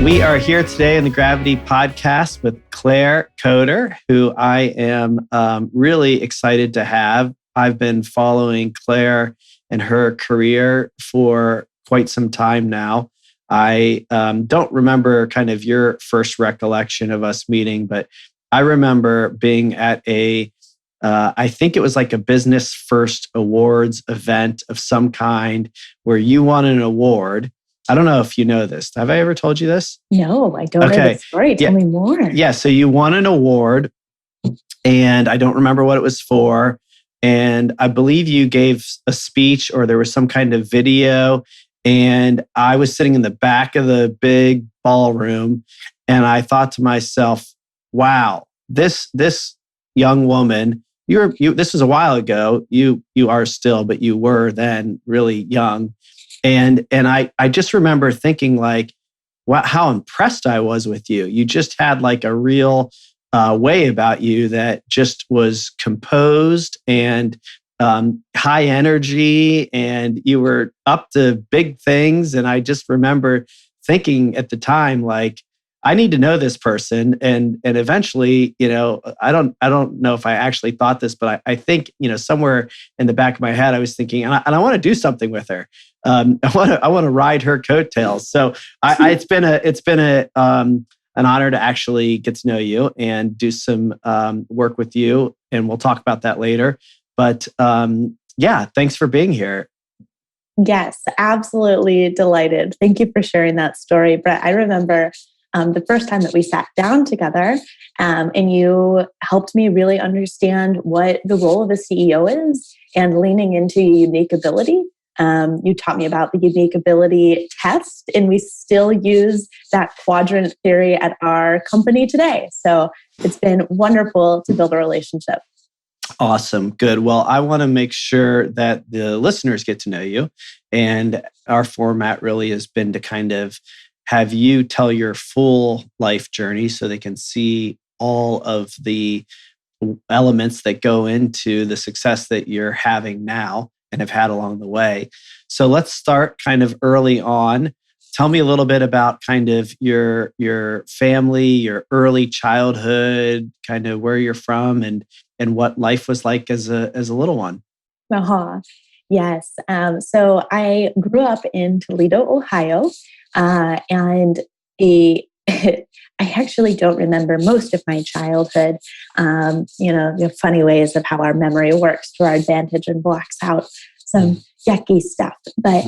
We are here today in the Gravity Podcast with Claire Coder, who I am really excited to have. I've been following Claire and her career for quite some time now. I don't remember kind of your first recollection of us meeting, but I remember being at I think it was like a Business First Awards event of some kind where you won an award. I don't know if you know this. Have I ever told you this? No, I don't know the story. Tell me more. Yeah, so you won an award and I don't remember what it was for. And I believe you gave a speech or there was some kind of video. And I was sitting in the back of the big ballroom and I thought to myself, wow, this young woman, this was a while ago. You are still, but you were then really young. And I just remember thinking like, wow, how impressed I was with you. You just had like a real way about you that just was composed and high energy, and you were up to big things. And I just remember thinking at the time, like, I need to know this person. And eventually, I don't know if I actually thought this, but I think, somewhere in the back of my head, I was thinking, and I want to do something with her. I want to ride her coattails. So it's been an honor to actually get to know you and do some work with you. And we'll talk about that later. But thanks for being here. Yes, absolutely delighted. Thank you for sharing that story, Brett. I remember the first time that we sat down together and you helped me really understand what the role of a CEO is and leaning into unique ability. You taught me about the unique ability test, and we still use that quadrant theory at our company today. So it's been wonderful to build a relationship. Awesome. Good. Well, I want to make sure that the listeners get to know you. And our format really has been to kind of have you tell your full life journey so they can see all of the elements that go into the success that you're having now and have had along the way. So let's start kind of early on. Tell me a little bit about kind of your family, your early childhood, kind of where you're from and what life was like as a little one. Yes. So I grew up in Toledo, Ohio, and I actually don't remember most of my childhood. Funny ways of how our memory works to our advantage and blocks out some yucky stuff. But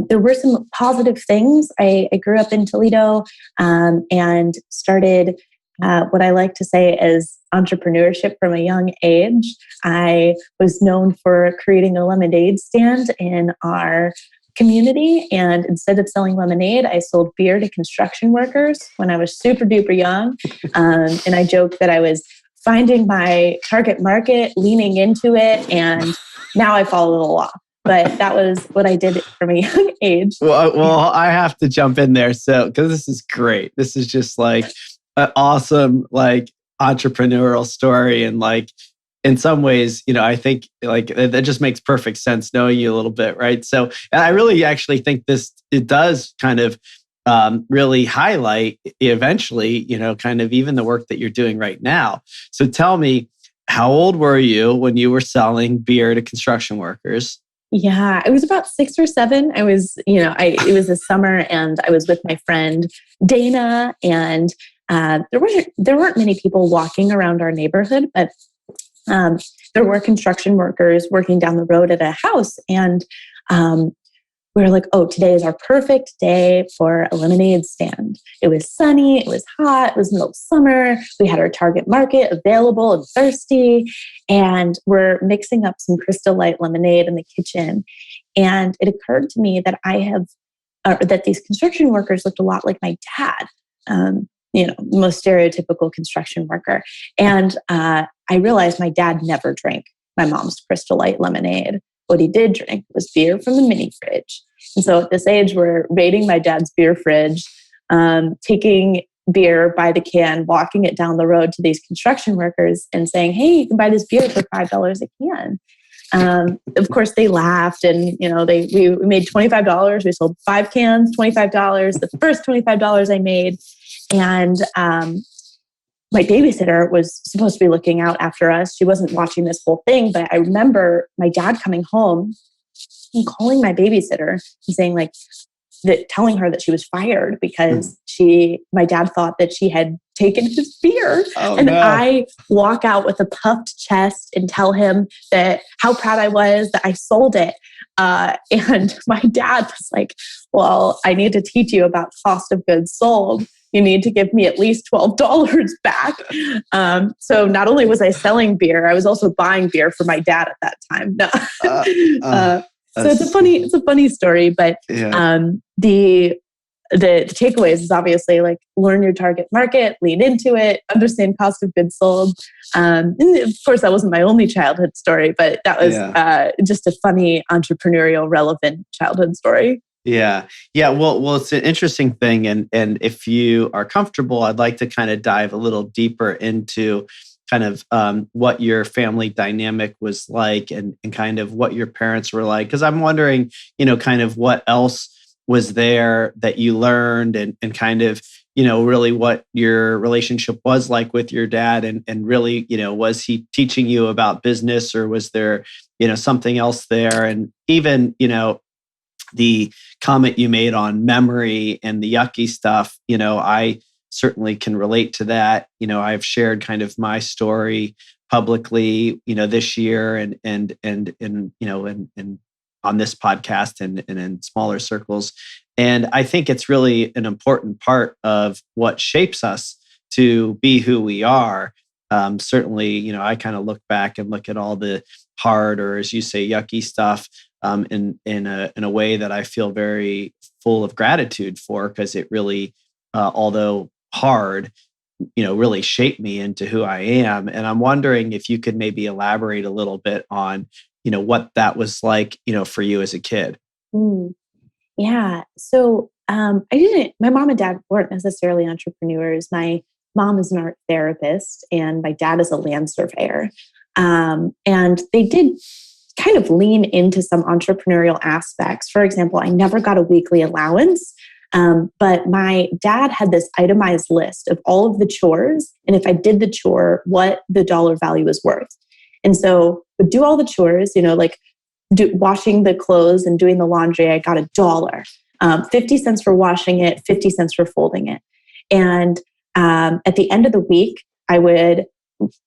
there were some positive things. I grew up in Toledo and started what I like to say is entrepreneurship from a young age. I was known for creating a lemonade stand in our community. And instead of selling lemonade, I sold beer to construction workers when I was super duper young. And I joked that I was finding my target market, leaning into it, and now I follow the law. But that was what I did from a young age. Well, I have to jump in there. So, because this is great. This is just like an awesome, like entrepreneurial story. And like, in some ways, I think like that just makes perfect sense knowing you a little bit, right? So, and I really actually think it does kind of really highlight eventually, kind of even the work that you're doing right now. So tell me, how old were you when you were selling beer to construction workers? Yeah, I was about 6 or 7. I was, it was a summer and I was with my friend Dana, and there weren't many people walking around our neighborhood, but there were construction workers working down the road at a house. And we were like, oh, today is our perfect day for a lemonade stand. It was sunny, it was hot, it was middle of summer. We had our target market available and thirsty. And we're mixing up some Crystal Light lemonade in the kitchen. And it occurred to me that that these construction workers looked a lot like my dad. Most stereotypical construction worker. And I realized my dad never drank my mom's Crystal Light lemonade. What he did drink was beer from the mini fridge. And so at this age, we're raiding my dad's beer fridge, taking beer by the can, walking it down the road to these construction workers and saying, hey, you can buy this beer for $5 a can. Of course, they laughed, and we made $25. We sold 5 cans, $25. The first $25 I made, and my babysitter was supposed to be looking out after us. She wasn't watching this whole thing, but I remember my dad coming home and calling my babysitter and saying telling her that she was fired because my dad thought that she had taken his beer. I walk out with a puffed chest and tell him that how proud I was that I sold it. And my dad was like, well, I need to teach you about cost of goods sold. You need to give me at least $12 back. So not only was I selling beer, I was also buying beer for my dad at that time. So it's a funny story, but the takeaways is obviously learn your target market, lean into it, understand cost of goods sold. And of course, that wasn't my only childhood story, but that was just a funny entrepreneurial relevant childhood story. Yeah. Well, it's an interesting thing. And if you are comfortable, I'd like to kind of dive a little deeper into kind of what your family dynamic was like and kind of what your parents were like. Because I'm wondering, kind of what else was there that you learned and kind of, really what your relationship was like with your dad and really, was he teaching you about business or was there, something else there? And even, the comment you made on memory and the yucky stuff, I certainly can relate to that. I've shared kind of my story publicly, this year and on this podcast and in smaller circles. And I think it's really an important part of what shapes us to be who we are. Certainly, I kind of look back and look at all the hard, or as you say, yucky stuff in a way that I feel very full of gratitude for, because it really, although hard, really shaped me into who I am. And I'm wondering if you could maybe elaborate a little bit on, what that was like, for you as a kid. Yeah. So my mom and dad weren't necessarily entrepreneurs. My mom is an art therapist and my dad is a land surveyor. And they did kind of lean into some entrepreneurial aspects. For example, I never got a weekly allowance, but my dad had this itemized list of all of the chores. And if I did the chore, what the dollar value was worth. And so would do all the chores, washing the clothes and doing the laundry, I got $1, 50 cents for washing it, 50 cents for folding it. And at the end of the week, I would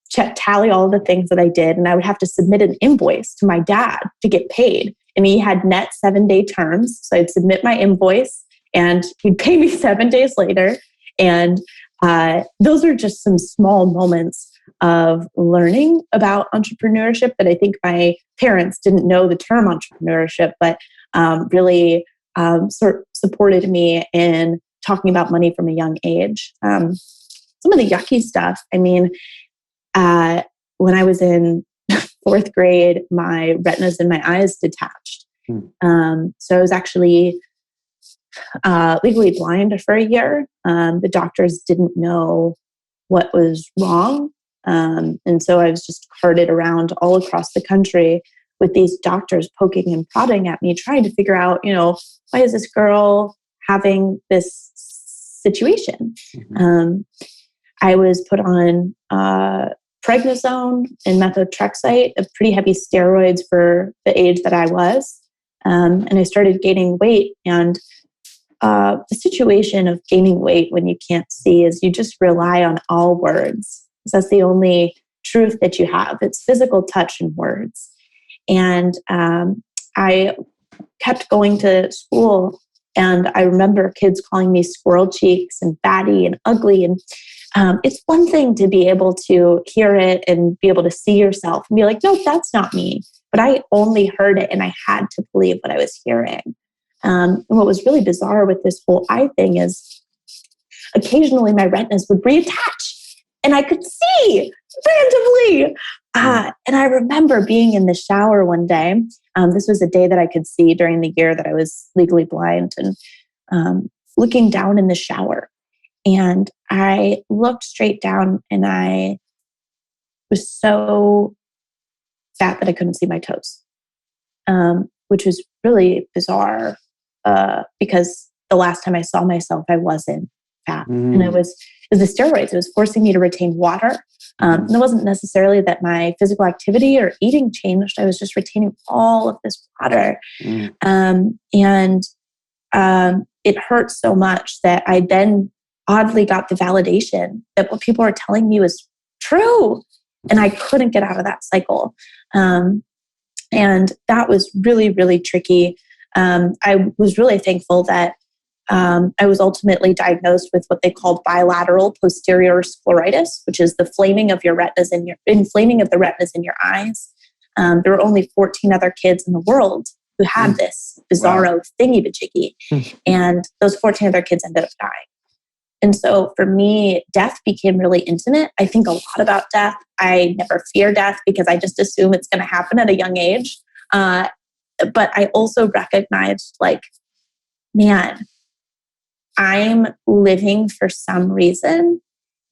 tally all the things that I did, and I would have to submit an invoice to my dad to get paid. And he had net 7-day terms. So I'd submit my invoice and he'd pay me 7 days later. And those are just some small moments of learning about entrepreneurship that I think my parents didn't know the term entrepreneurship, but really supported me in talking about money from a young age. Some of the yucky stuff, when I was in 4th grade, my retinas in my eyes detached. So I was actually legally blind for a year. The doctors didn't know what was wrong. And so I was just carted around all across the country with these doctors poking and prodding at me, trying to figure out, why is this girl having this situation? I was put on prednisone and methotrexate, pretty heavy steroids for the age that I was. And I started gaining weight. And the situation of gaining weight when you can't see is you just rely on all words. That's the only truth that you have. It's physical touch and words. And I kept going to school. And I remember kids calling me squirrel cheeks and batty and ugly. And it's one thing to be able to hear it and be able to see yourself and be like, no, that's not me. But I only heard it and I had to believe what I was hearing. And what was really bizarre with this whole eye thing is occasionally my retinas would reattach and I could see randomly. And I remember being in the shower one day. This was a day that I could see during the year that I was legally blind, and looking down in the shower. And I looked straight down and I was so fat that I couldn't see my toes. which was really bizarre because the last time I saw myself, I wasn't fat. And it was the steroids. It was forcing me to retain water. And it wasn't necessarily that my physical activity or eating changed. I was just retaining all of this water. It hurt so much that I then oddly got the validation that what people were telling me was true. And I couldn't get out of that cycle. And that was really, really tricky. I was really thankful that I was ultimately diagnosed with what they called bilateral posterior scleritis, which is the inflaming of the retinas in your eyes. There were only 14 other kids in the world who had this bizarro thingy-majiggy. And those 14 other kids ended up dying. And so for me, death became really intimate. I think a lot about death. I never fear death because I just assume it's going to happen at a young age. But I also recognized, like, man, I'm living for some reason.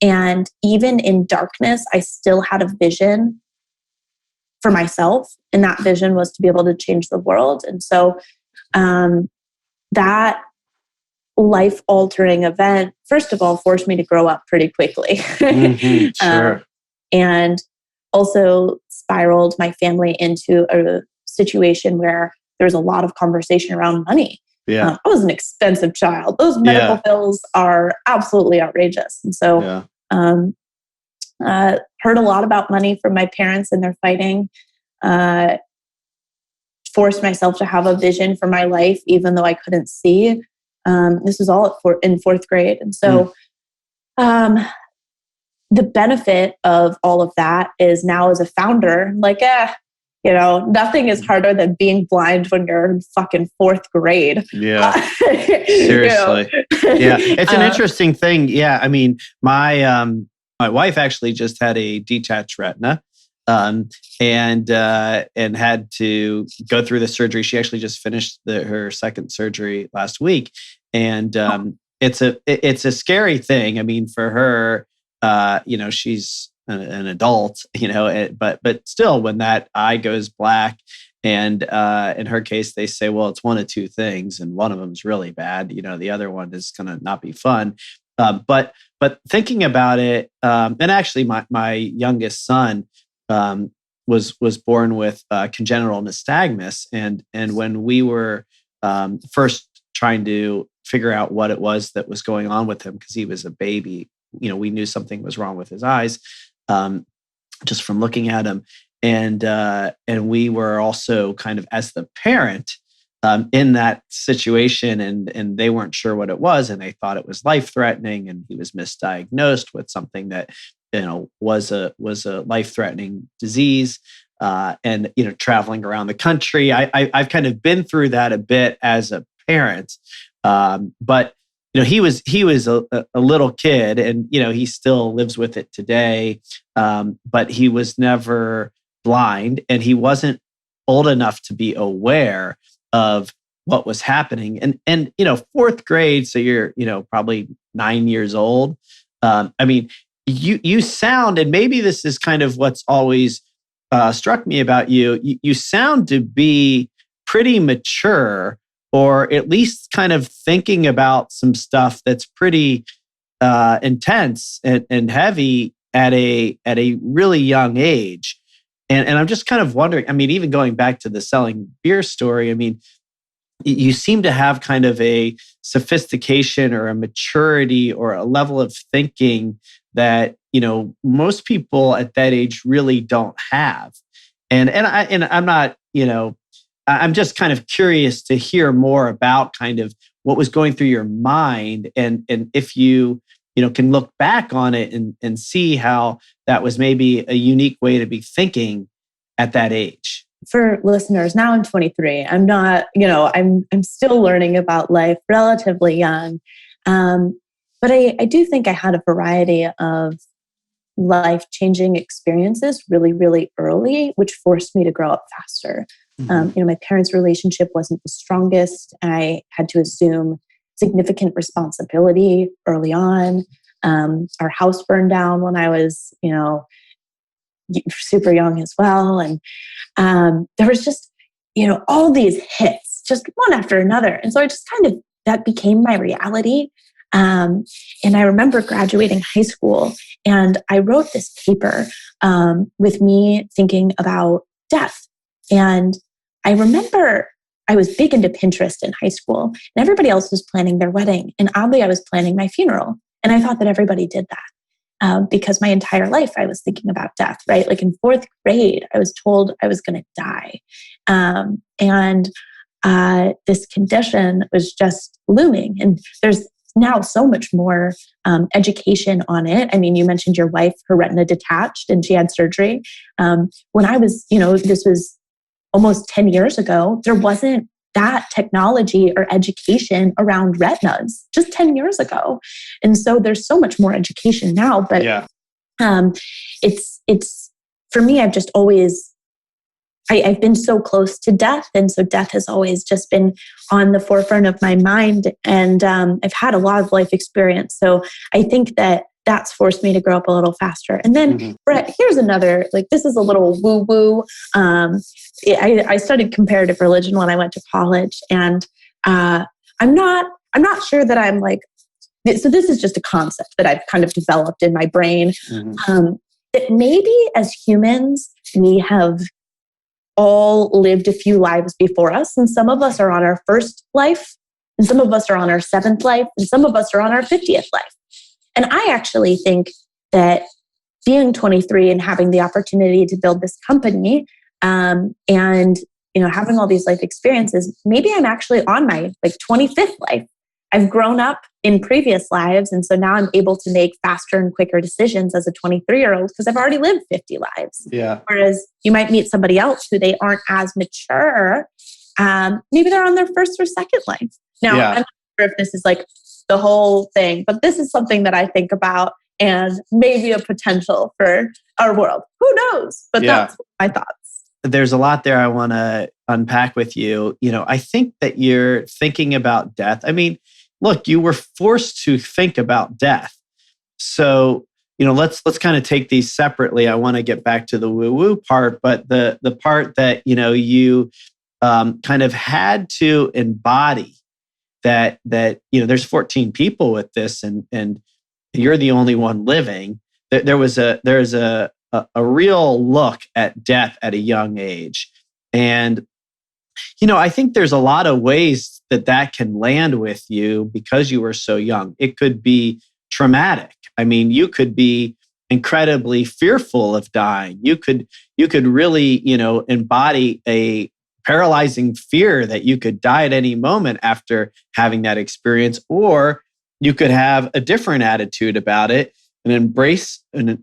And even in darkness, I still had a vision for myself. And that vision was to be able to change the world. And so that life-altering event, first of all, forced me to grow up pretty quickly. Sure. And also spiraled my family into a situation where there was a lot of conversation around money. I was an expensive child. Those medical bills are absolutely outrageous. And so heard a lot about money from my parents and their fighting. Forced myself to have a vision for my life, even though I couldn't see. This was all in fourth grade. And so the benefit of all of that is now as a founder, like, nothing is harder than being blind when you're in fucking fourth grade. Yeah. Seriously. Yeah. It's an interesting thing. Yeah. I mean, my wife actually just had a detached retina. And had to go through the surgery. She actually just finished her second surgery last week, and it's a scary thing. I mean, for her, she's an adult, but still, when that eye goes black, and in her case, they say, well, it's one of two things, and one of them is really bad. The other one is going to not be fun. But thinking about it, and actually, my youngest son. Was born with congenital nystagmus, and when we were first trying to figure out what it was that was going on with him, because he was a baby, we knew something was wrong with his eyes just from looking at him, and we were also kind of, as the parent, in that situation, and they weren't sure what it was, and they thought it was life-threatening, and he was misdiagnosed with something that was a life-threatening disease, and traveling around the country. I've kind of been through that a bit as a parent, but he was a little kid, and he still lives with it today. But he was never blind, and he wasn't old enough to be aware of what was happening. And fourth grade, so you're probably 9 years old. I mean. You sound, and maybe this is kind of what's always struck me about you. You sound to be pretty mature, or at least kind of thinking about some stuff that's pretty intense and heavy at a really young age. And I'm just kind of wondering. I mean, even going back to the selling beer story. I mean, you seem to have kind of a sophistication or a maturity or a level of thinking that most people at that age really don't have. And I'm not, I'm just kind of curious to hear more about kind of what was going through your mind, and if you can look back on it and see how that was maybe a unique way to be thinking at that age. For listeners, now I'm 23. I'm not, I'm still learning about life, relatively young. But I do think I had a variety of life-changing experiences really, really early, which forced me to grow up faster. My parents' relationship wasn't the strongest. I had to assume significant responsibility early on. Our house burned down when I was, super young as well. And there was just, all these hits, just one after another. And so I just that became my reality. And I remember graduating high school and I wrote this paper with me thinking about death. And I remember I was big into Pinterest in high school and everybody else was planning their wedding. And oddly, I was planning my funeral. And I thought that everybody did that because my entire life I was thinking about death, right? Like in fourth grade, I was told I was going to die. And this condition was just looming. And there's now so much more education on it. I mean, you mentioned your wife, her retina detached and she had surgery. When I was, this was almost 10 years ago, there wasn't that technology or education around retinas just 10 years ago. And so there's so much more education now, but it's for me, I've just always, I've been so close to death. And so death has always just been on the forefront of my mind. And I've had a lot of life experience. So I think that that's forced me to grow up a little faster. And then, Brett, here's another, this is a little woo-woo. I studied comparative religion when I went to college. And I'm not sure that I'm so this is just a concept that I've kind of developed in my brain. That maybe as humans, we have all lived a few lives before us. And some of us are on our first life, and some of us are on our seventh life, and some of us are on our 50th life. And I actually think that being 23 and having the opportunity to build this company and having all these life experiences, maybe I'm actually on my 25th life. I've grown up in previous lives. And so now I'm able to make faster and quicker decisions as a 23-year-old because I've already lived 50 lives. Yeah. Whereas you might meet somebody else who they aren't as mature. Maybe they're on their first or second life. Now, I'm not sure if this is the whole thing, but this is something that I think about and maybe a potential for our world. Who knows? But that's my thoughts. There's a lot there I want to unpack with you. I think that you're thinking about death. I mean, look, you were forced to think about death. So, let's kind of take these separately. I want to get back to the woo-woo part, but the part that, you kind of had to embody that there's 14 people with this and you're the only one living. There's a real look at death at a young age. And, I think there's a lot of ways that can land with you because you were so young. It could be traumatic. I mean, you could be incredibly fearful of dying. You could really, embody a paralyzing fear that you could die at any moment after having that experience, or you could have a different attitude about it and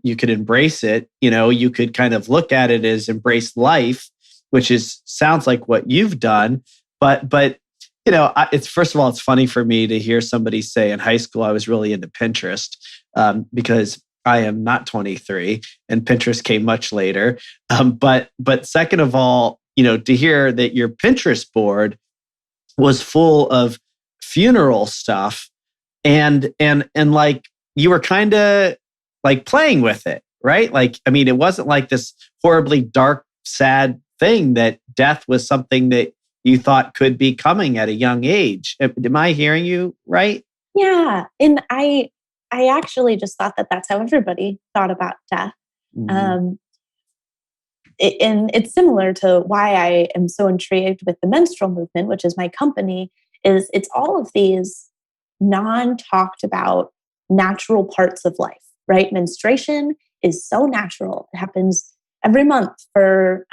you could embrace it. You could kind of look at it as embrace life, which sounds like what you've done. But it's first of all, it's funny for me to hear somebody say in high school I was really into Pinterest because I am not 23 and Pinterest came much later. But second of all, to hear that your Pinterest board was full of funeral stuff and you were kind of playing with it, right? It wasn't this horribly dark, sad thing that death was something that you thought could be coming at a young age. Am I hearing you right? Yeah. And I actually just thought that that's how everybody thought about death. And it's similar to why I am so intrigued with the menstrual movement, which is my company, is it's all of these non-talked about natural parts of life, right? Menstruation is so natural. It happens every month for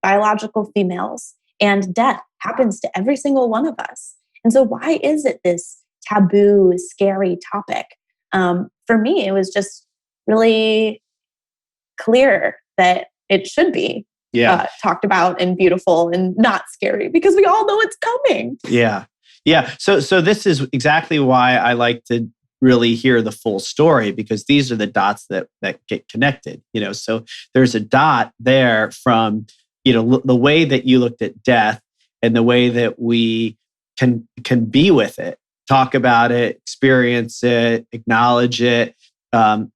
biological females, and death happens to every single one of us. And so why is it this taboo, scary topic? For me, it was just really clear that it should be talked about and beautiful and not scary because we all know it's coming. Yeah. So this is exactly why I like to really hear the full story, because these are the dots that get connected. So there's a dot there from the way that you looked at death and the way that we can be with it, talk about it, experience it, acknowledge it,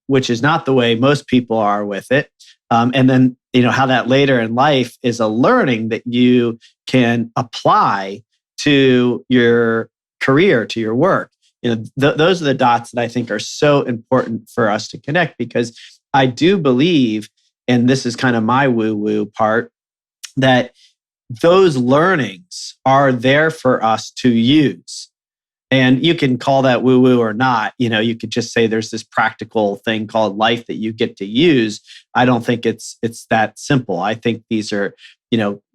which is not the way most people are with it. And then, how that later in life is a learning that you can apply to your career, to your work. Those are the dots that I think are so important for us to connect, because I do believe, and this is kind of my woo-woo part, that those learnings are there for us to use. And you can call that woo-woo or not. You could just say there's this practical thing called life that you get to use. I don't think it's that simple. I think these are,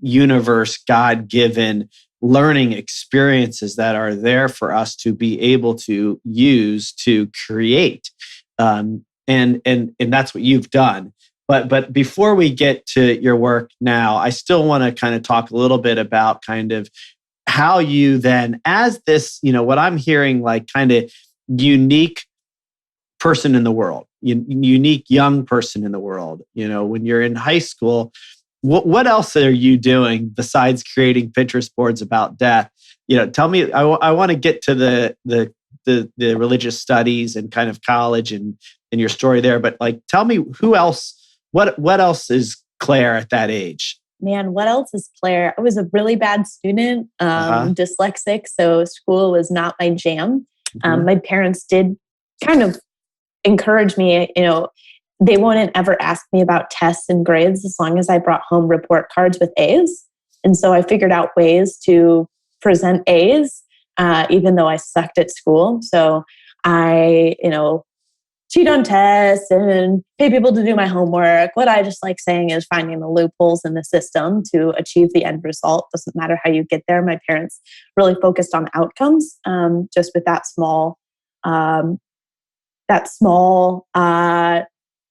universe, God-given learning experiences that are there for us to be able to use to create. And that's what you've done. But before we get to your work now, I still want to kind of talk a little bit about kind of how you then, as this, what I'm hearing, like kind of unique person in the world, unique young person in the world, when you're in high school, what else are you doing besides creating Pinterest boards about death? Tell me, I want to get to the religious studies and kind of college and your story there, but like, tell me who else, what else is Claire at that age? Man, what else is Claire? I was a really bad student, dyslexic, so school was not my jam. My parents did kind of encourage me, they wouldn't ever ask me about tests and grades as long as I brought home report cards with A's. And so I figured out ways to present A's, even though I sucked at school. So I, cheat on tests and pay people to do my homework. What I just like saying is finding the loopholes in the system to achieve the end result. Doesn't matter how you get there. My parents really focused on outcomes, just with that small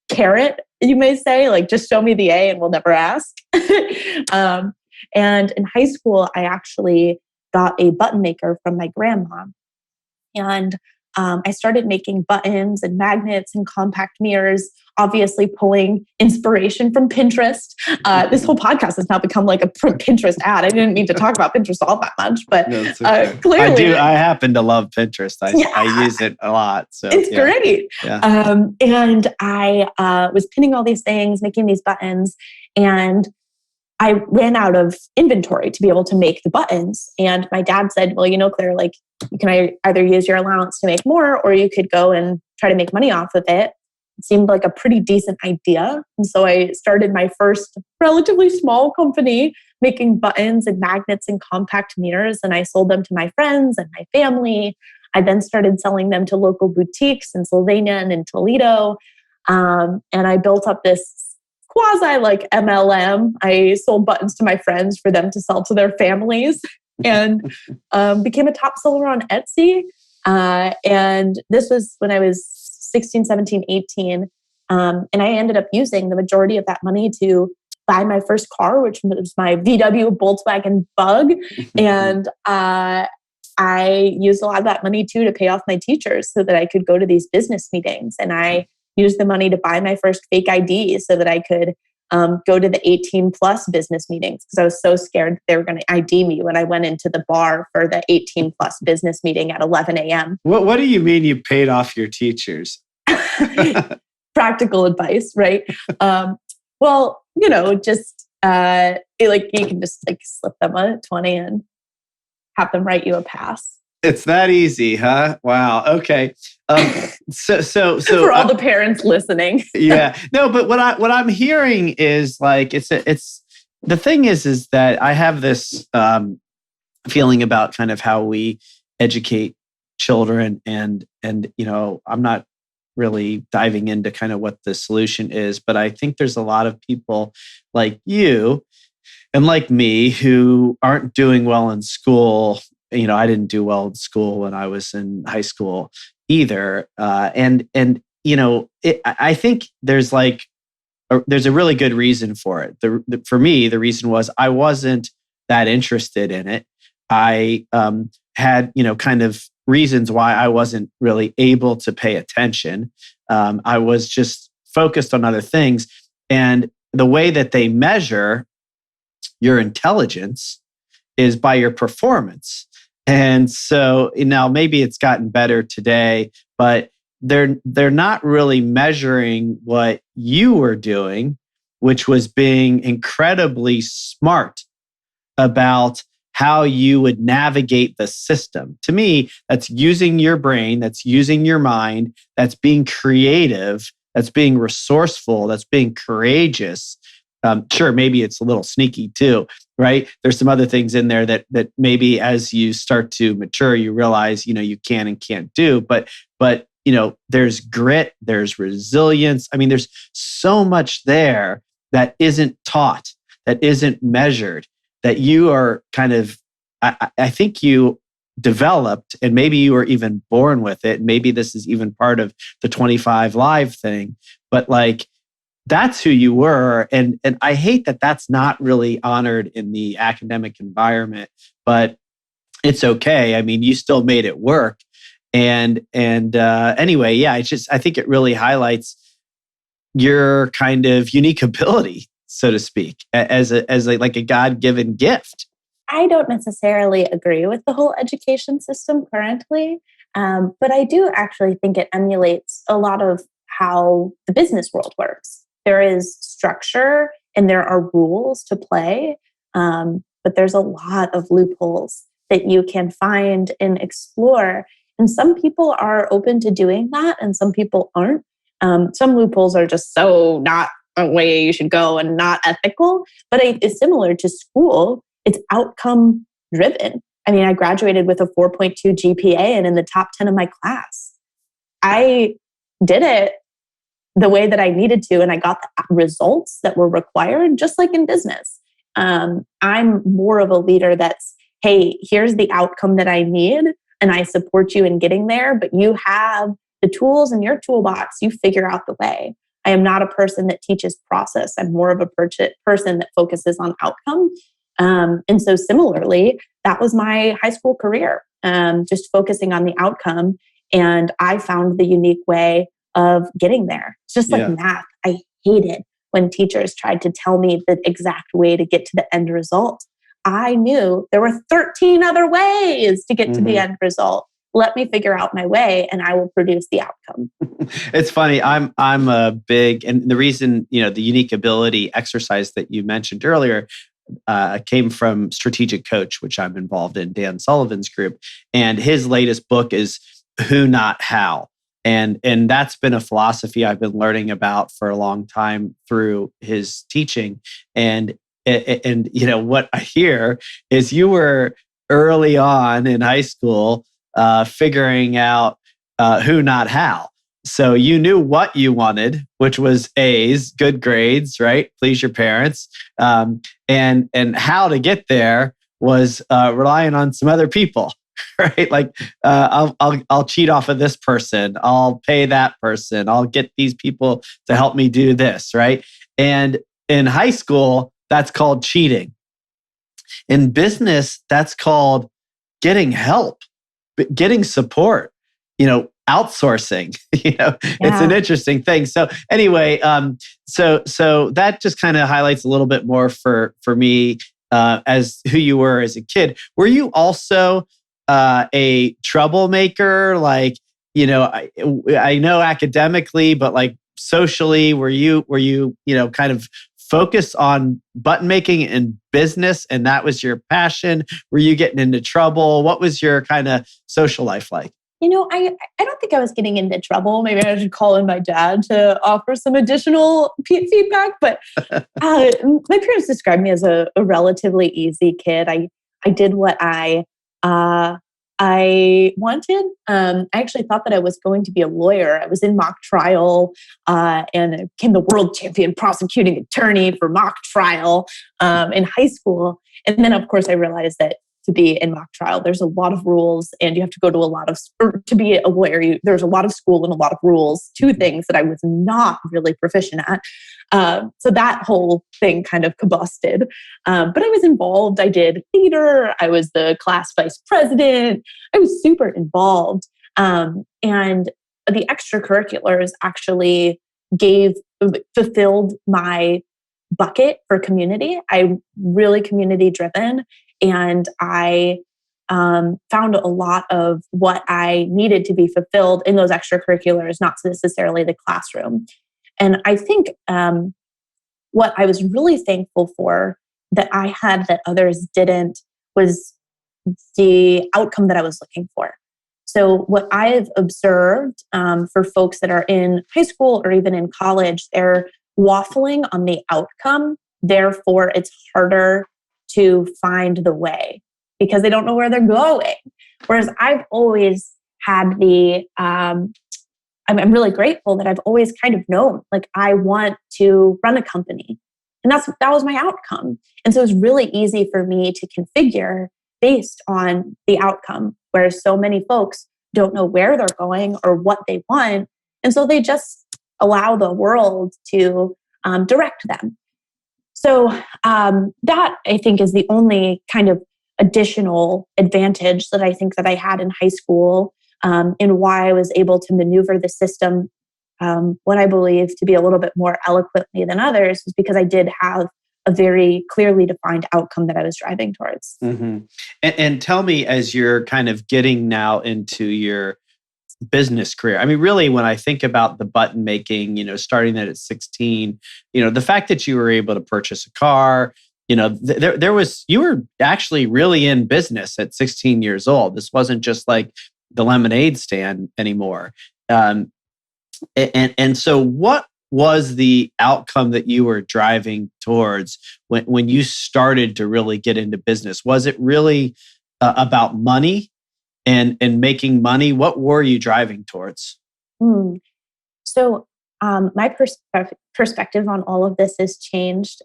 carrot, you may say, like, just show me the A and we'll never ask. And in high school, I actually got a button maker from my grandma. And I started making buttons and magnets and compact mirrors, obviously pulling inspiration from Pinterest. This whole podcast has now become like a Pinterest ad. I didn't mean to talk about Pinterest all that much, but no, okay. Clearly. I happen to love Pinterest. I use it a lot. So it's great. Yeah. And I was pinning all these things, making these buttons, and I ran out of inventory to be able to make the buttons. And my dad said, well, Claire, like, you can either use your allowance to make more, or you could go and try to make money off of it. It seemed like a pretty decent idea. And so I started my first relatively small company making buttons and magnets and compact mirrors. And I sold them to my friends and my family. I then started selling them to local boutiques in Sylvania and in Toledo. And I built up this quasi like MLM. I sold buttons to my friends for them to sell to their families, and became a top seller on Etsy. And this was when I was 16, 17, 18. And I ended up using the majority of that money to buy my first car, which was my VW Volkswagen Bug. And I used a lot of that money too to pay off my teachers so that I could go to these business meetings. And I used the money to buy my first fake ID so that I could go to the 18 plus business meetings, because I was so scared that they were going to ID me when I went into the bar for the 18 plus business meeting at 11 a.m. What do you mean you paid off your teachers? Practical advice, right? Well, just like you can just like slip them a 20 and have them write you a pass. It's that easy, huh? Wow. Okay. So for all the parents listening. Yeah. No, but what I'm hearing is like it's the thing is that I have this feeling about kind of how we educate children, and I'm not really diving into kind of what the solution is, but I think there's a lot of people like you and like me who aren't doing well in school. I didn't do well in school when I was in high school either. I think there's a really good reason for it. For me, the reason was I wasn't that interested in it. I had, kind of reasons why I wasn't really able to pay attention. I was just focused on other things. And the way that they measure your intelligence is by your performance. And so now maybe it's gotten better today, but they're not really measuring what you were doing, which was being incredibly smart about how you would navigate the system. To me, that's using your brain, that's using your mind, that's being creative, that's being resourceful, that's being courageous. Sure, maybe it's a little sneaky too, right? There's some other things in there that maybe as you start to mature, you realize, you can and can't do. But there's grit, there's resilience. I mean, there's so much there that isn't taught, that isn't measured, that you are kind of, I think you developed, and maybe you were even born with it. Maybe this is even part of the 25 Live thing, but like, that's who you were. And I hate that that's not really honored in the academic environment, but it's okay. I mean, you still made it work. And anyway, yeah, I think it really highlights your kind of unique ability, so to speak, as like a God-given gift. I don't necessarily agree with the whole education system currently, but I do actually think it emulates a lot of how the business world works. There is structure and there are rules to play, but there's a lot of loopholes that you can find and explore. And some people are open to doing that and some people aren't. Some loopholes are just so not a way you should go and not ethical, but it's similar to school. It's outcome driven. I mean, I graduated with a 4.2 GPA and in the top 10 of my class. I did it the way that I needed to, and I got the results that were required, just like in business. I'm more of a leader that's, hey, here's the outcome that I need, and I support you in getting there, but you have the tools in your toolbox, you figure out the way. I am not a person that teaches process. I'm more of a person that focuses on outcome. And so similarly, that was my high school career, just focusing on the outcome. And I found the unique way of getting there. It's just like math. I hated when teachers tried to tell me the exact way to get to the end result. I knew there were 13 other ways to get to the end result. Let me figure out my way and I will produce the outcome. It's funny. I'm a big, and the reason, the unique ability exercise that you mentioned earlier came from Strategic Coach, which I'm involved in, Dan Sullivan's group. And his latest book is Who Not How. And that's been a philosophy I've been learning about for a long time through his teaching. And what I hear is you were early on in high school figuring out who, not how. So you knew what you wanted, which was A's, good grades, right? Please your parents. And how to get there was relying on some other people, right? Like I'll cheat off of this person. I'll pay that person. I'll get these people to help me do this, right? And in high school, that's called cheating. In business, that's called getting help, getting support, outsourcing. It's an interesting thing. So anyway, so that just kind of highlights a little bit more for me as who you were as a kid. Were you also a troublemaker? Like, I know academically, but like socially, were you kind of focused on button making and business, and that was your passion? Were you getting into trouble? What was your kind of social life like? I don't think I was getting into trouble. Maybe I should call in my dad to offer some additional feedback. But my parents described me as a relatively easy kid. I did what I wanted. I actually thought that I was going to be a lawyer. I was in mock trial and I became the world champion prosecuting attorney for mock trial in high school. And then, of course, I realized that to be in mock trial, there's a lot of rules and you have to go to to be a lawyer, there's a lot of school and a lot of rules, two things that I was not really proficient at. So that whole thing kind of combusted. But I was involved. I did theater. I was the class vice president. I was super involved. And the extracurriculars actually fulfilled my bucket for community. I'm really community driven. And I found a lot of what I needed to be fulfilled in those extracurriculars, not necessarily the classroom. And I think what I was really thankful for that I had that others didn't was the outcome that I was looking for. So what I've observed for folks that are in high school or even in college, they're waffling on the outcome. Therefore, it's harder to find the way because they don't know where they're going. Whereas I've always had I'm really grateful that I've always kind of known, like I want to run a company. And that was my outcome. And so it was really easy for me to configure based on the outcome, whereas so many folks don't know where they're going or what they want. And so they just allow the world to direct them. So that I think is the only kind of additional advantage that I think that I had in high school, and why I was able to maneuver the system, what I believe to be a little bit more eloquently than others, was because I did have a very clearly defined outcome that I was driving towards. Mm-hmm. And tell me, as you're kind of getting now into your business career, I mean, really, when I think about the button making, starting that at 16, the fact that you were able to purchase a car, you were actually really in business at 16 years old. This wasn't just like the lemonade stand anymore. And so what was the outcome that you were driving towards when you started to really get into business? Was it really about money and making money? What were you driving towards? So my perspective on all of this has changed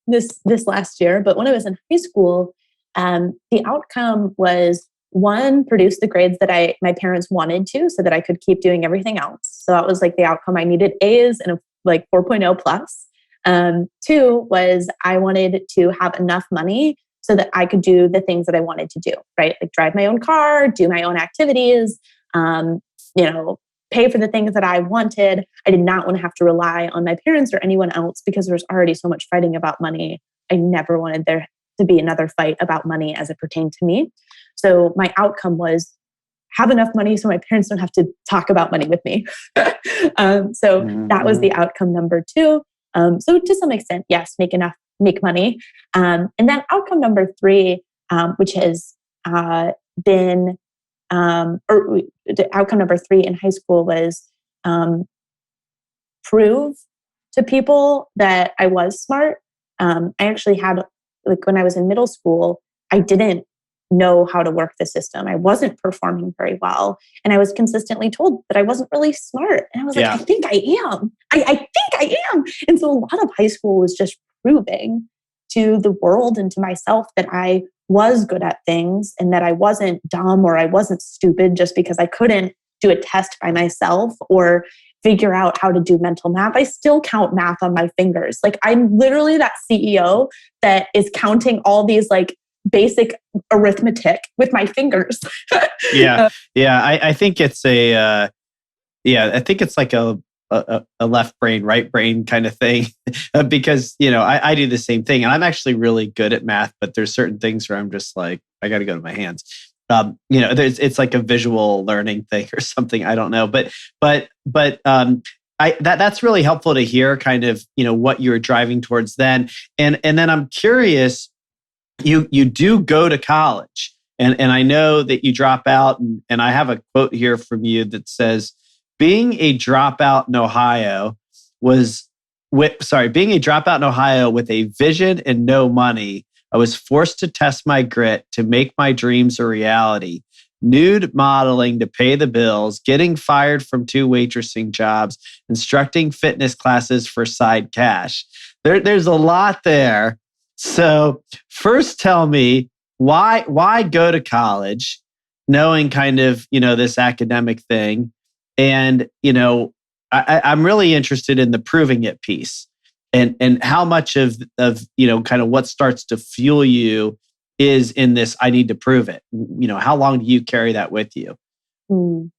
this last year. But when I was in high school, the outcome was, one, produce the grades that my parents wanted to, so that I could keep doing everything else. So that was like the outcome. I needed A's and like 4.0 plus. Two was I wanted to have enough money so that I could do the things that I wanted to do, right? Like drive my own car, do my own activities, pay for the things that I wanted. I did not want to have to rely on my parents or anyone else because there was already so much fighting about money. I never wanted there to be another fight about money as it pertained to me. So my outcome was have enough money so my parents don't have to talk about money with me. So that was the outcome number two. So to some extent, yes, make money. And then outcome number three, which has been, the outcome number three in high school was prove to people that I was smart. I actually had, like when I was in middle school, I didn't know how to work the system. I wasn't performing very well. And I was consistently told that I wasn't really smart. And I was like, I think I am. I think I am. And so a lot of high school was just proving to the world and to myself that I was good at things and that I wasn't dumb or I wasn't stupid just because I couldn't do a test by myself or figure out how to do mental math. I still count math on my fingers. Like I'm literally that CEO that is counting all these like basic arithmetic with my fingers. Yeah. I think it's I think it's like a left brain, right brain kind of thing because, I do the same thing and I'm actually really good at math, but there's certain things where I'm just like, I got to go to my hands. It's like a visual learning thing or something. I don't know, but that's really helpful to hear kind of, what you're driving towards then. And then I'm curious, you do go to college and I know that you drop out and I have a quote here from you that says, being a dropout in Ohio with a vision and no money, I was forced to test my grit to make my dreams a reality. Nude modeling to pay the bills, getting fired from 2 waitressing jobs, instructing fitness classes for side cash. There's a lot there. So first tell me, why go to college knowing kind of, this academic thing? And, I'm really interested in the proving it piece and how much of kind of what starts to fuel you is in this, I need to prove it. How long do you carry that with you? So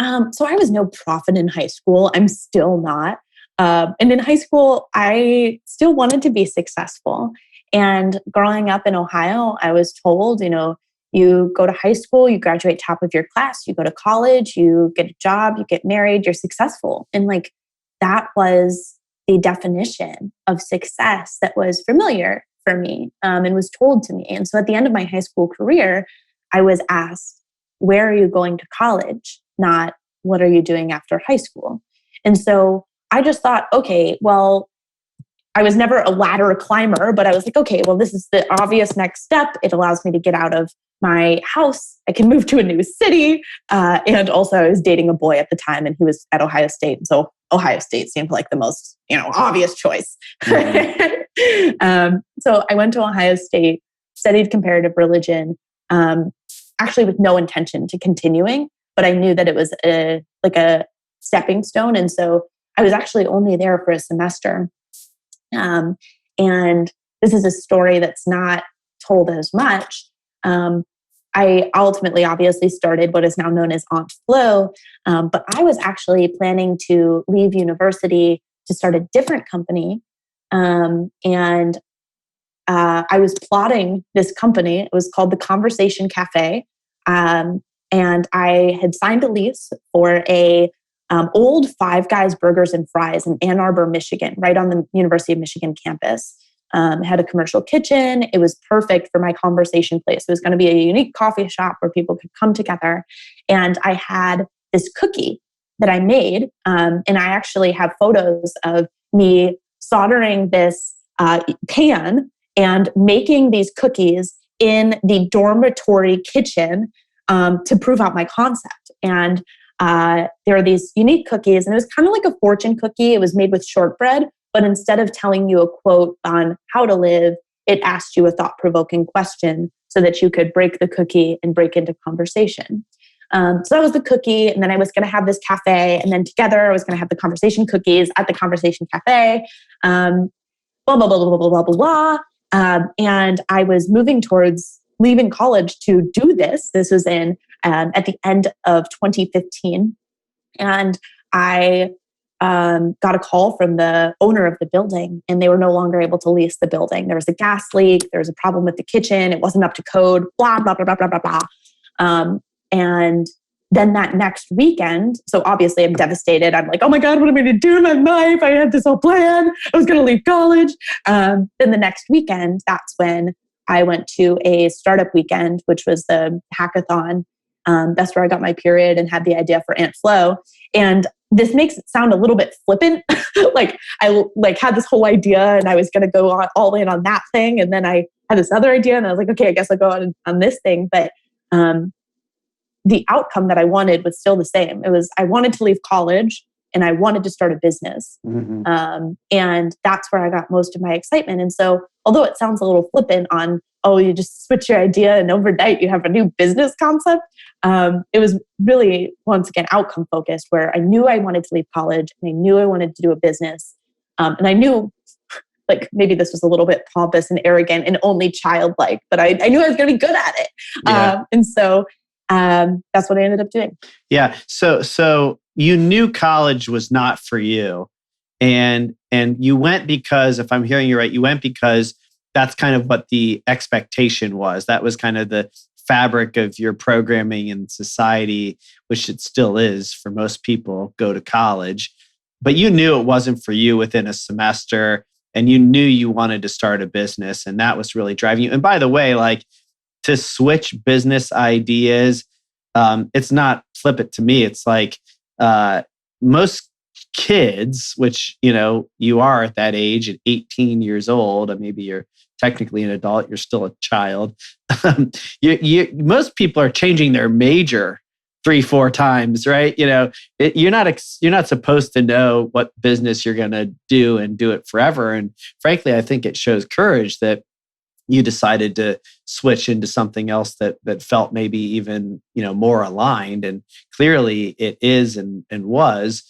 I was no prophet in high school. I'm still not. And in high school, I still wanted to be successful. And growing up in Ohio, I was told, you go to high school, you graduate top of your class, you go to college, you get a job, you get married, you're successful. And like, that was the definition of success that was familiar for me and was told to me. And so at the end of my high school career, I was asked, where are you going to college? Not what are you doing after high school? And so I just thought, okay, well, I was never a ladder climber, but I was like, okay, well, this is the obvious next step. It allows me to get out of my house. I can move to a new city. And also I was dating a boy at the time and he was at Ohio State. And so Ohio State seemed like the most, obvious choice. So I went to Ohio State, studied comparative religion, actually with no intention to continuing, but I knew that it was a stepping stone. And so I was actually only there for a semester. And this is a story that's not told as much. I ultimately obviously started what is now known as Aunt Flo, but I was actually planning to leave university to start a different company. And I was plotting this company. It was called the Conversation Cafe. And I had signed a lease for a old Five Guys Burgers and Fries in Ann Arbor, Michigan, right on the University of Michigan campus. It had a commercial kitchen. It was perfect for my conversation place. It was going to be a unique coffee shop where people could come together. And I had this cookie that I made. And I actually have photos of me soldering this pan and making these cookies in the dormitory kitchen to prove out my concept. And there are these unique cookies, and it was kind of like a fortune cookie. It was made with shortbread, but instead of telling you a quote on how to live, it asked you a thought-provoking question so that you could break the cookie and break into conversation. So that was the cookie, and then I was going to have this cafe, and then together I was going to have the conversation cookies at the Conversation Cafe. Blah blah blah blah blah blah blah blah. And I was moving towards leaving college to do this. This was in at the end of 2015. And I got a call from the owner of the building, and they were no longer able to lease the building. There was a gas leak. There was a problem with the kitchen. It wasn't up to code, blah, blah, blah, blah, blah, blah, blah. And then that next weekend, so obviously I'm devastated. I'm like, oh my God, what am I going to do in my life? I had this whole plan. I was going to leave college. Then the next weekend, that's when I went to a startup weekend, which was the hackathon. That's where I got my period and had the idea for Aunt Flo. And this makes it sound a little bit flippant. Like I had this whole idea and I was going to go all in on that thing. And then I had this other idea and I was like, okay, I guess I'll go on this thing. But the outcome that I wanted was still the same. It was, I wanted to leave college and I wanted to start a business. Mm-hmm. And that's where I got most of my excitement. And so, although it sounds a little flippant on, oh, you just switch your idea and overnight you have a new business concept. It was really, once again, outcome focused, where I knew I wanted to leave college and I knew I wanted to do a business. And I knew, like, maybe this was a little bit pompous and arrogant and only childlike, but I knew I was going to be good at it. Yeah. And so that's what I ended up doing. Yeah. So you knew college was not for you. And you went because, if I'm hearing you right, you went because that's kind of what the expectation was. That was kind of the fabric of your programming in society, which it still is for most people, go to college. But you knew it wasn't for you within a semester, and you knew you wanted to start a business, and that was really driving you. And by the way, like, to switch business ideas, it's not flip it to me. It's like most kids, which, you are at that age at 18 years old, and maybe you're technically an adult, you're still a child. Most people are changing their major 3-4 times, right? You're not supposed to know what business you're going to do and do it forever. And frankly, I think it shows courage that you decided to switch into something else that felt maybe even, more aligned. And clearly it is and was,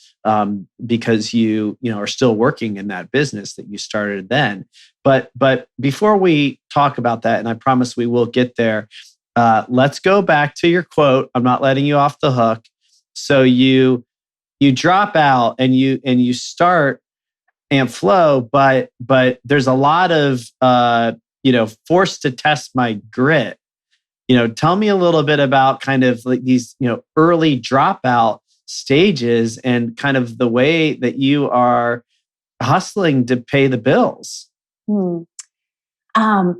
because you are still working in that business that you started then. But before we talk about that, and I promise we will get there, let's go back to your quote. I'm not letting you off the hook. So you drop out and you start Aunt Flo, but there's a lot of forced to test my grit. Tell me a little bit about kind of like these, early dropout stages and kind of the way that you are hustling to pay the bills? Hmm.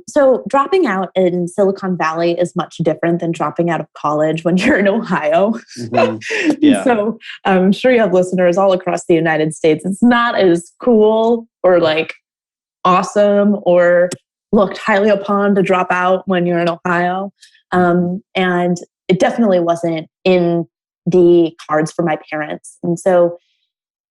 So dropping out in Silicon Valley is much different than dropping out of college when you're in Ohio. Mm-hmm. Yeah. So I'm sure you have listeners all across the United States. It's not as cool or like awesome or looked highly upon to drop out when you're in Ohio. And it definitely wasn't in the cards for my parents. And so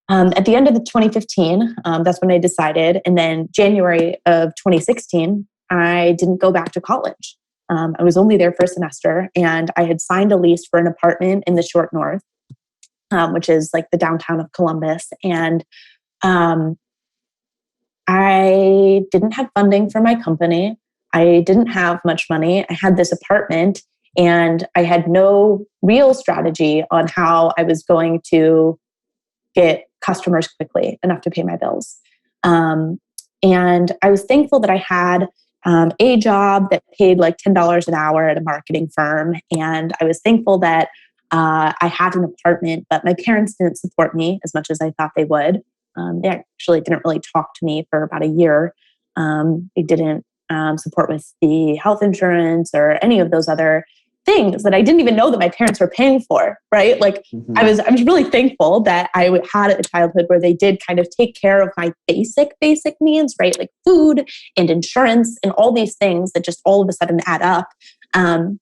at the end of the 2015, that's when I decided. And then January of 2016, I didn't go back to college. I was only there for a semester, and I had signed a lease for an apartment in the Short North, which is like the downtown of Columbus. And um, I didn't have funding for my company. I didn't have much money. I had this apartment, and I had no real strategy on how I was going to get customers quickly enough to pay my bills. And I was thankful that I had a job that paid like $10 an hour at a marketing firm. And I was thankful that I had an apartment, but my parents didn't support me as much as I thought they would. They actually didn't really talk to me for about a year. They didn't support with the health insurance or any of those other things that I didn't even know that my parents were paying for, right? Like Mm-hmm. I was really thankful that I had a childhood where they did kind of take care of my basic needs, right? Like food and insurance and all these things that just all of a sudden add up. And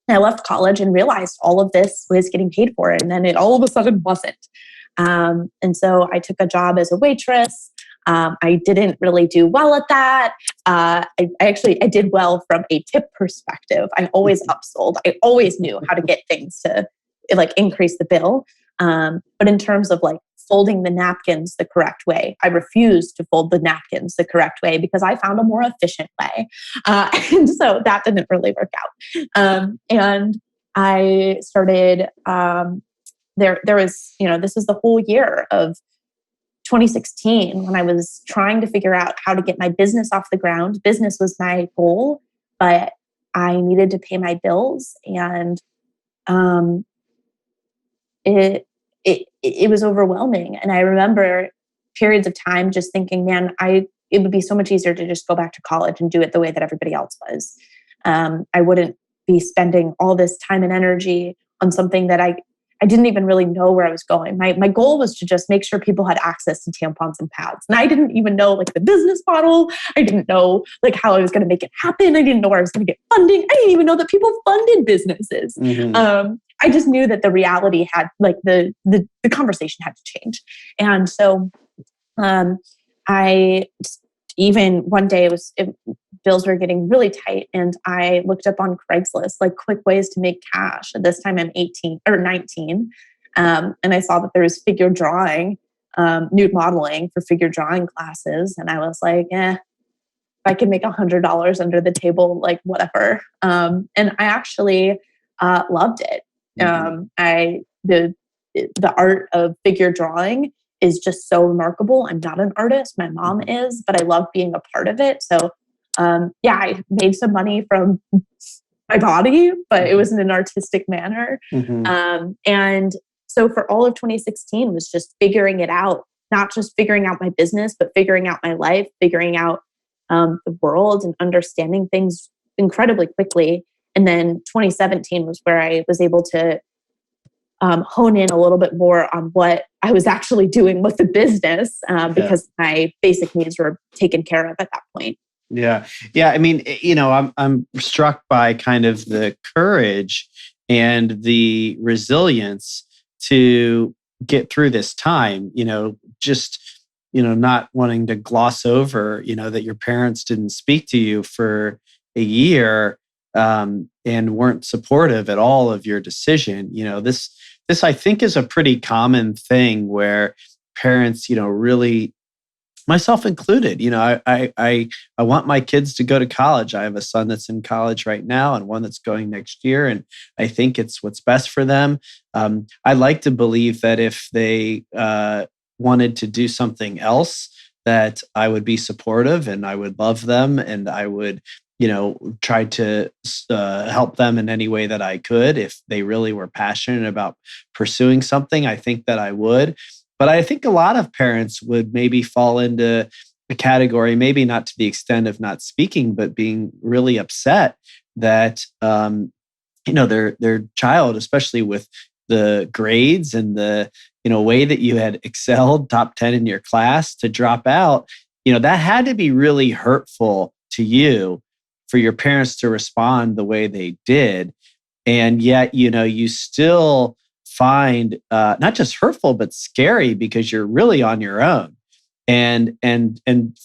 I left college and realized all of this was getting paid for, and then it all of a sudden wasn't. And so I took a job as a waitress. I didn't really do well at that. I did well from a tip perspective. I always upsold. I always knew how to get things to like increase the bill. But in terms of like folding the napkins the correct way, I refused to fold the napkins the correct way because I found a more efficient way. And so that didn't really work out. And I started, there was, this was the whole year of 2016 when I was trying to figure out how to get my business off the ground. Business was my goal, but I needed to pay my bills, and it was overwhelming. And I remember periods of time just thinking, man, it would be so much easier to just go back to college and do it the way that everybody else was. I wouldn't be spending all this time and energy on something that I didn't even really know where I was going. My goal was to just make sure people had access to tampons and pads. And I didn't even know like the business model. I didn't know like how I was going to make it happen. I didn't know where I was going to get funding. I didn't even know that people funded businesses. Mm-hmm. I just knew that the reality had like the conversation had to change. And so I even one day bills were getting really tight, and I looked up on Craigslist like quick ways to make cash. At this time I'm 18 or 19. And I saw that there was figure drawing, nude modeling for figure drawing classes. And I was like, if I can make $100 under the table, like whatever. And I actually loved it. The art of figure drawing is just so remarkable. I'm not an artist. My mom is, but I love being a part of it. So I made some money from my body, but it was in an artistic manner. And so for all of 2016 was just figuring it out, not just figuring out my business, but figuring out my life, figuring out the world and understanding things incredibly quickly. And then 2017 was where I was able to hone in a little bit more on what I was actually doing with the business because my basic needs were taken care of at that point. Yeah. I mean, I'm struck by kind of the courage and the resilience to get through this time, just, not wanting to gloss over, that your parents didn't speak to you for a year and weren't supportive at all of your decision. This I think is a pretty common thing where parents, really, myself included, I want my kids to go to college. I have a son that's in college right now and one that's going next year. And I think it's what's best for them. I like to believe that if they wanted to do something else, that I would be supportive and I would love them and I would, try to help them in any way that I could. If they really were passionate about pursuing something, I think that I would. But I think a lot of parents would maybe fall into a category, maybe not to the extent of not speaking, but being really upset that their child, especially with the grades and the way that you had excelled top 10 in your class, to drop out. That had to be really hurtful to you for your parents to respond the way they did. And yet, you still find not just hurtful, but scary because you're really on your own. And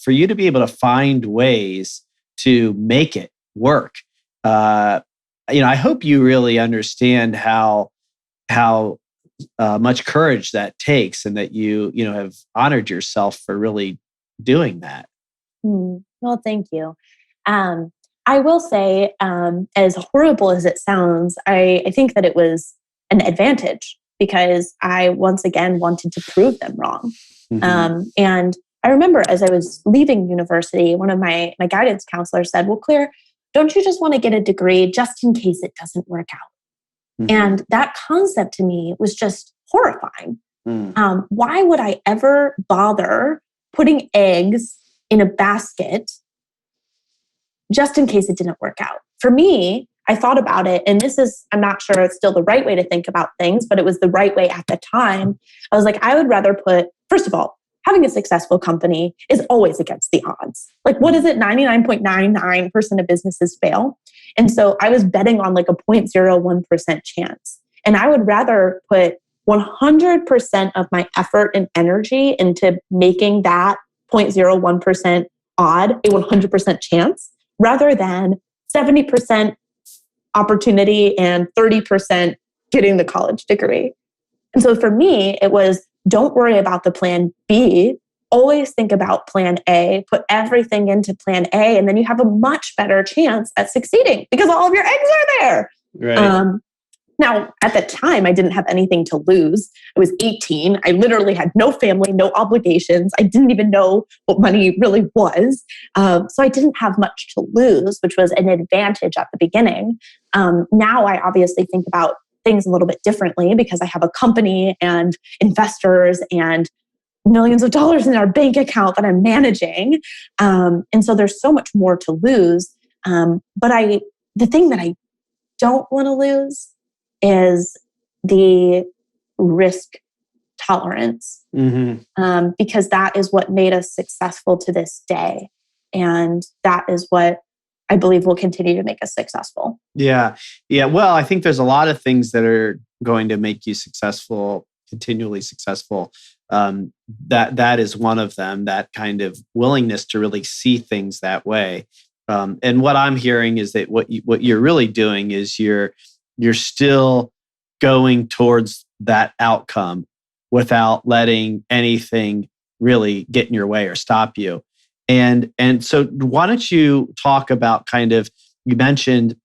for you to be able to find ways to make it work, I hope you really understand how much courage that takes, and that you have honored yourself for really doing that. Well, thank you. I will say, as horrible as it sounds, I think that it was an advantage because I once again wanted to prove them wrong. And I remember as I was leaving university, one of my guidance counselors said, "Well, Claire, don't you just want to get a degree just in case it doesn't work out?" And that concept to me was just horrifying. Why would I ever bother putting eggs in a basket just in case it didn't work out? For me, I thought about it, and I'm not sure it's still the right way to think about things, but it was the right way at the time. I was like, I would rather first of all, having a successful company is always against the odds. Like, what is it? 99.99% of businesses fail. And so I was betting on like a 0.01% chance. And I would rather put 100% of my effort and energy into making that 0.01% odd a 100% chance rather than 70% opportunity and 30% getting the college degree. And so for me, it was, don't worry about the plan B. Always think about plan A, put everything into plan A, and then you have a much better chance at succeeding because all of your eggs are there. Right. Now, at the time, I didn't have anything to lose. I was 18. I literally had no family, no obligations. I didn't even know what money really was. So I didn't have much to lose, which was an advantage at the beginning. Now I obviously think about things a little bit differently because I have a company and investors and millions of dollars in our bank account that I'm managing. And so there's so much more to lose. But the thing that I don't want to lose is the risk tolerance, because that is what made us successful to this day. And that is what I believe will continue to make us successful. Yeah. Well, I think there's a lot of things that are going to make you successful, continually successful. That is one of them, that kind of willingness to really see things that way. And what I'm hearing is that what you're really doing is you're still going towards that outcome without letting anything really get in your way or stop you. And so why don't you talk about you mentioned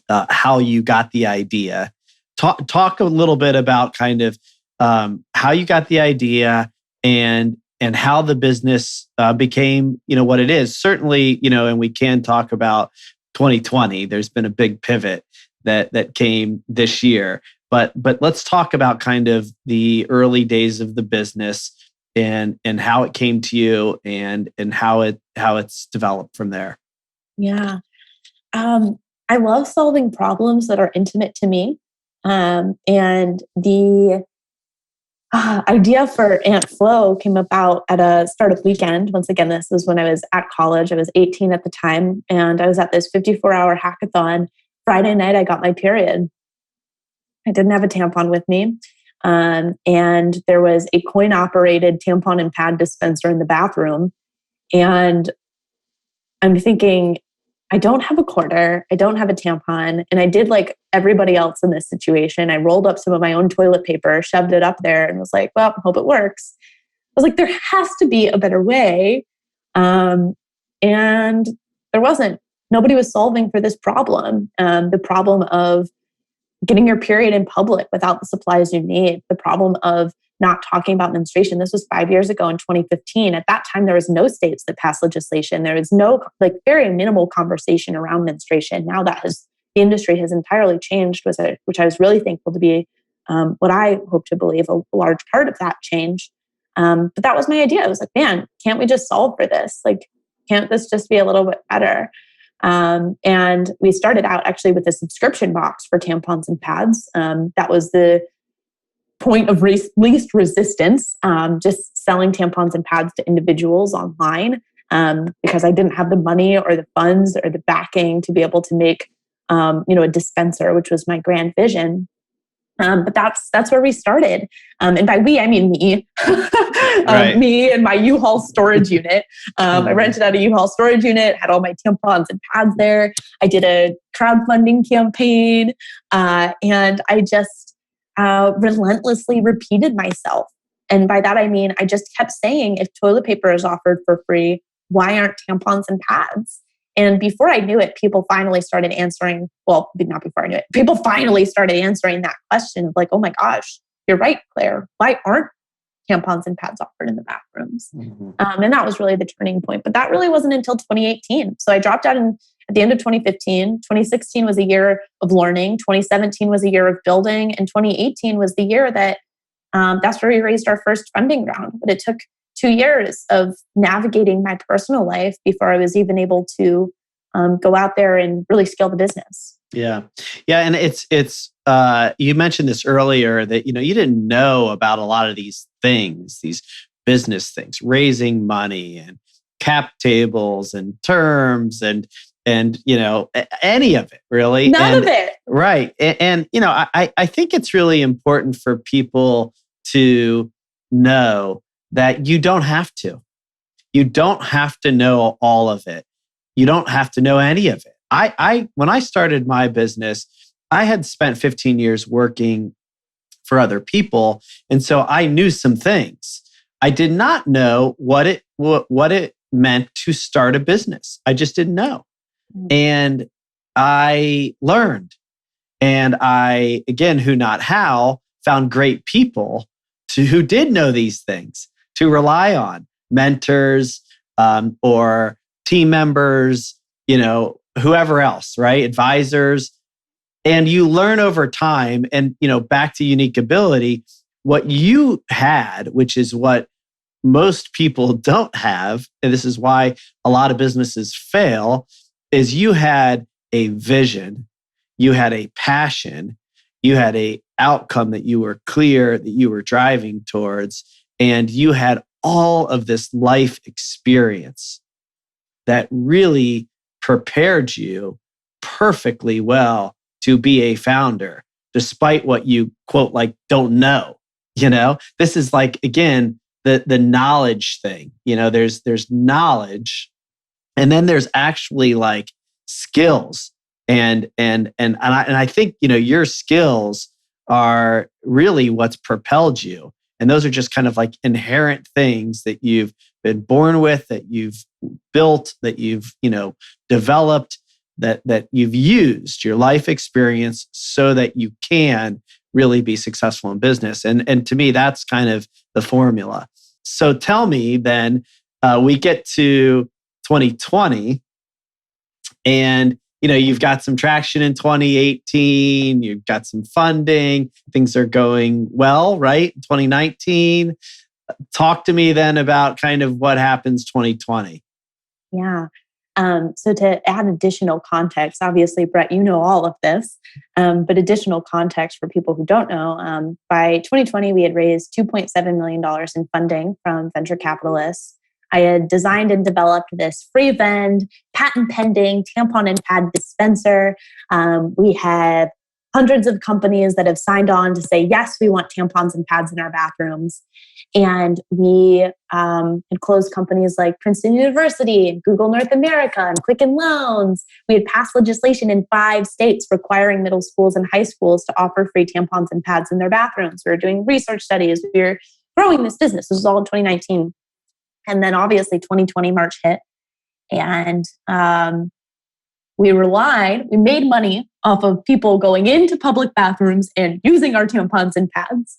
how you got the idea. Talk a little bit about how you got the idea and how the business became, what it is. Certainly, and we can talk about 2020. There's been a big pivot that came this year. But let's talk about the early days of the business and how it came to you and how it's developed from there. Yeah. I love solving problems that are intimate to me. And the idea for Aunt Flo came about at a startup weekend. Once again, this was when I was at college. I was 18 at the time, and I was at this 54-hour hackathon. Friday night, I got my period. I didn't have a tampon with me. And there was a coin-operated tampon and pad dispenser in the bathroom. And I'm thinking, I don't have a quarter. I don't have a tampon. And I did like everybody else in this situation. I rolled up some of my own toilet paper, shoved it up there, and was like, well, hope it works. I was like, there has to be a better way. And there wasn't. Nobody was solving for this problem. The problem of getting your period in public without the supplies you need. The problem of not talking about menstruation. This was 5 years ago in 2015. At that time, there was no states that passed legislation. There was no very minimal conversation around menstruation. Now the industry has entirely changed, which I was really thankful to be what I hope to believe a large part of that change. But that was my idea. I was like, man, can't we just solve for this? Like, can't this just be a little bit better? And we started out actually with a subscription box for tampons and pads. That was the point of least resistance, just selling tampons and pads to individuals online, because I didn't have the money or the funds or the backing to be able to make, a dispenser, which was my grand vision. But that's where we started. And by we, I mean me, Right. me and my U-Haul storage unit. I rented out a U-Haul storage unit, had all my tampons and pads there. I did a crowdfunding campaign, and I just relentlessly repeated myself. And by that, I mean, I just kept saying, if toilet paper is offered for free, why aren't tampons and pads? And before I knew it, people finally started answering. Well, not before I knew it. People finally started answering that question of like, oh my gosh, you're right, Claire. Why aren't tampons and pads offered in the bathrooms? And that was really the turning point. But that really wasn't until 2018. So I dropped out at the end of 2015. 2016 was a year of learning. 2017 was a year of building. And 2018 was the year that that's where we raised our first funding round. But it took 2 years of navigating my personal life before I was even able to go out there and really scale the business. Yeah. Yeah. And it's you mentioned this earlier that, you didn't know about a lot of these things, these business things, raising money and cap tables and terms and any of it really. None of it. Right. And I think it's really important for people to know that you don't have to. You don't have to know all of it. You don't have to know any of it. When I started my business, I had spent 15 years working for other people. And so I knew some things. I did not know what it meant to start a business. I just didn't know. And I learned. And I, again, who not how, found great people who did know these things to rely on, mentors or team members, whoever else, right? Advisors. And you learn over time. And, back to unique ability, what you had, which is what most people don't have, and this is why a lot of businesses fail, is you had a vision, you had a passion, you had a outcome that you were clear that you were driving towards, and you had all of this life experience that really prepared you perfectly well to be a founder, despite what you quote, like, don't know. This is like, again, the knowledge thing. There's knowledge, and then there's actually like skills. And I think, your skills are really what's propelled you. And those are just kind of like inherent things that you've been born with, that you've built, that you've, developed, that you've used your life experience so that you can really be successful in business. And to me, that's kind of the formula. So tell me then, we get to 2020 and you've got some traction in 2018, you've got some funding, things are going well, right? 2019. Talk to me then about kind of what happens 2020. Yeah. So to add additional context, obviously, Brett, you know all of this, but additional context for people who don't know, by 2020, we had raised $2.7 million in funding from venture capitalists. I had designed and developed this free vend, patent pending tampon and pad dispenser. We have hundreds of companies that have signed on to say, yes, we want tampons and pads in our bathrooms. And we had closed companies like Princeton University, Google North America, and Quicken Loans. We had passed legislation in 5 states requiring middle schools and high schools to offer free tampons and pads in their bathrooms. We were doing research studies. We were growing this business. This was all in 2019. And then obviously 2020 March hit. And we made money off of people going into public bathrooms and using our tampons and pads.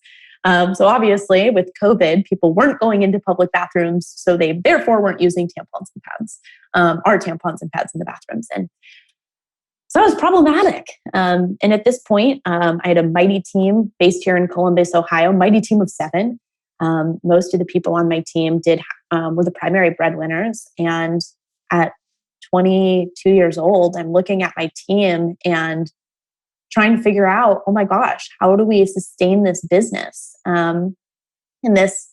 So obviously with COVID, people weren't going into public bathrooms. So they therefore weren't using tampons and pads, our tampons and pads in the bathrooms. And So it was problematic. And at this point, I had a mighty team based here in Columbus, Ohio, mighty team of 7. Most of the people on my team were the primary breadwinners. And at 22 years old, I'm looking at my team and trying to figure out, oh my gosh, how do we sustain this business in this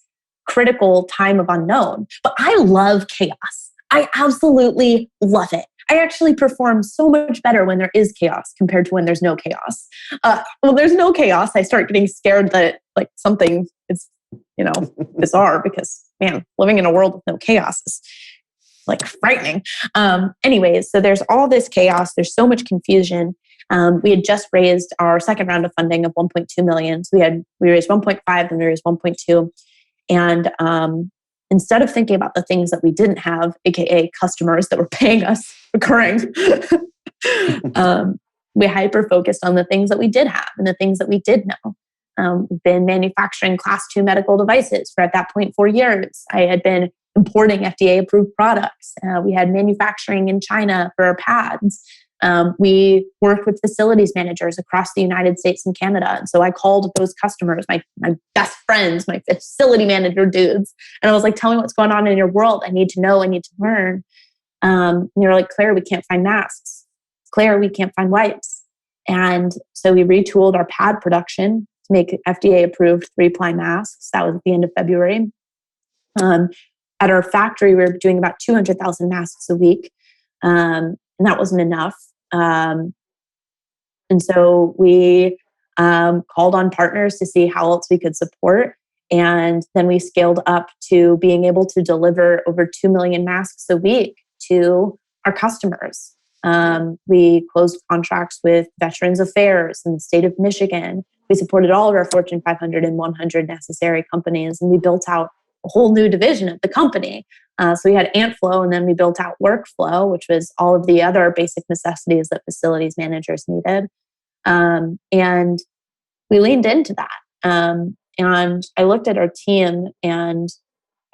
critical time of unknown? But I love chaos. I absolutely love it. I actually perform so much better when there is chaos compared to when there's no chaos. When there's no chaos, I start getting scared that like something is, bizarre because, man, living in a world with no chaos is like frightening. Anyways, so there's all this chaos. There's so much confusion. We had just raised our second round of funding of 1.2 million. So we raised 1.5, then we raised 1.2. And instead of thinking about the things that we didn't have, AKA customers that were paying us recurring, we hyper-focused on the things that we did have and the things that we did know. We've been manufacturing class 2 medical devices for at that point 4 years. I had been importing FDA-approved products. We had manufacturing in China for our pads. We worked with facilities managers across the United States and Canada. And so I called those customers, my best friends, my facility manager dudes. And I was like, tell me what's going on in your world. I need to know, I need to learn. And they're like, Claire, we can't find masks. Claire, we can't find wipes. And so we retooled our pad production to make FDA approved 3-ply masks. That was at the end of February. At our factory, we were doing about 200,000 masks a week. And that wasn't enough. And so we called on partners to see how else we could support. And then we scaled up to being able to deliver over 2 million masks a week to our customers. We closed contracts with Veterans Affairs in the state of Michigan. We supported all of our Fortune 500 and 100 necessary companies, and we built out a whole new division of the company. So we had Antflow, and then we built out Workflow, which was all of the other basic necessities that facilities managers needed. And we leaned into that. And I looked at our team, and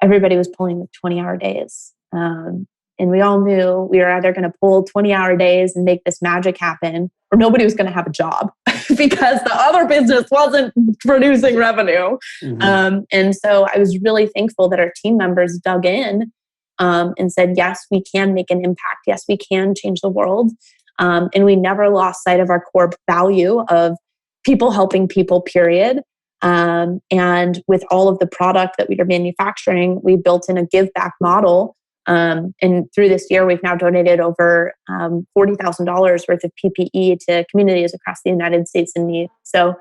everybody was pulling with 20-hour days. And we all knew we were either going to pull 20-hour days and make this magic happen, or nobody was going to have a job because the other business wasn't producing revenue. Mm-hmm. And so I was really thankful that our team members dug in and said, yes, we can make an impact. Yes, we can change the world. And we never lost sight of our core value of people helping people, period. And with all of the product that we were manufacturing, we built in a give back model. And through this year, we've now donated over $40,000 worth of PPE to communities across the United States in need. So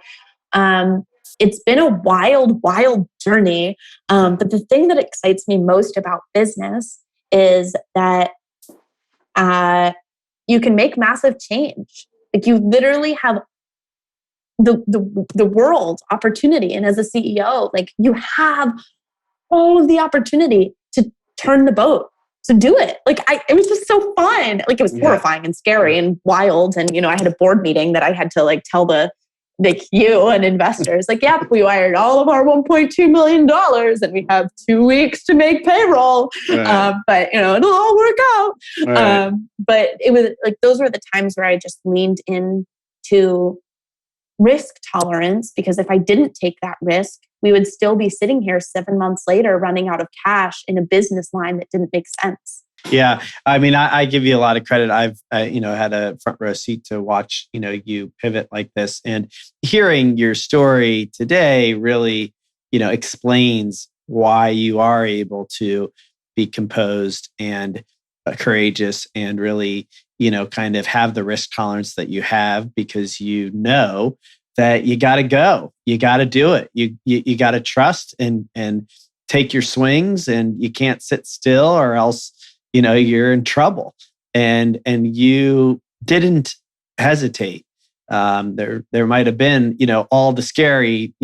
it's been a wild, wild journey. But the thing that excites me most about business is that you can make massive change. Like you literally have the world opportunity. And as a CEO, like you have all of the opportunity to turn the boat. So do it. Like it was just so fun. Like it was horrifying and scary and wild. And, I had a board meeting that I had to like tell you and investors, like, yep, we wired all of our $1.2 million and we have 2 weeks to make payroll. Right. But, it'll all work out. Right. But it was like, those were the times where I just leaned into risk tolerance, because if I didn't take that risk, we would still be sitting here 7 months later running out of cash in a business line that didn't make sense. Yeah. I mean, I give you a lot of credit. I've, had a front row seat to watch, you pivot like this, and hearing your story today really, explains why you are able to be composed and courageous and really, kind of have the risk tolerance that you have, because that you got to go, you got to do it. You got to trust and take your swings, and you can't sit still or else, you're in trouble. And you didn't hesitate. There might have been, all the scary,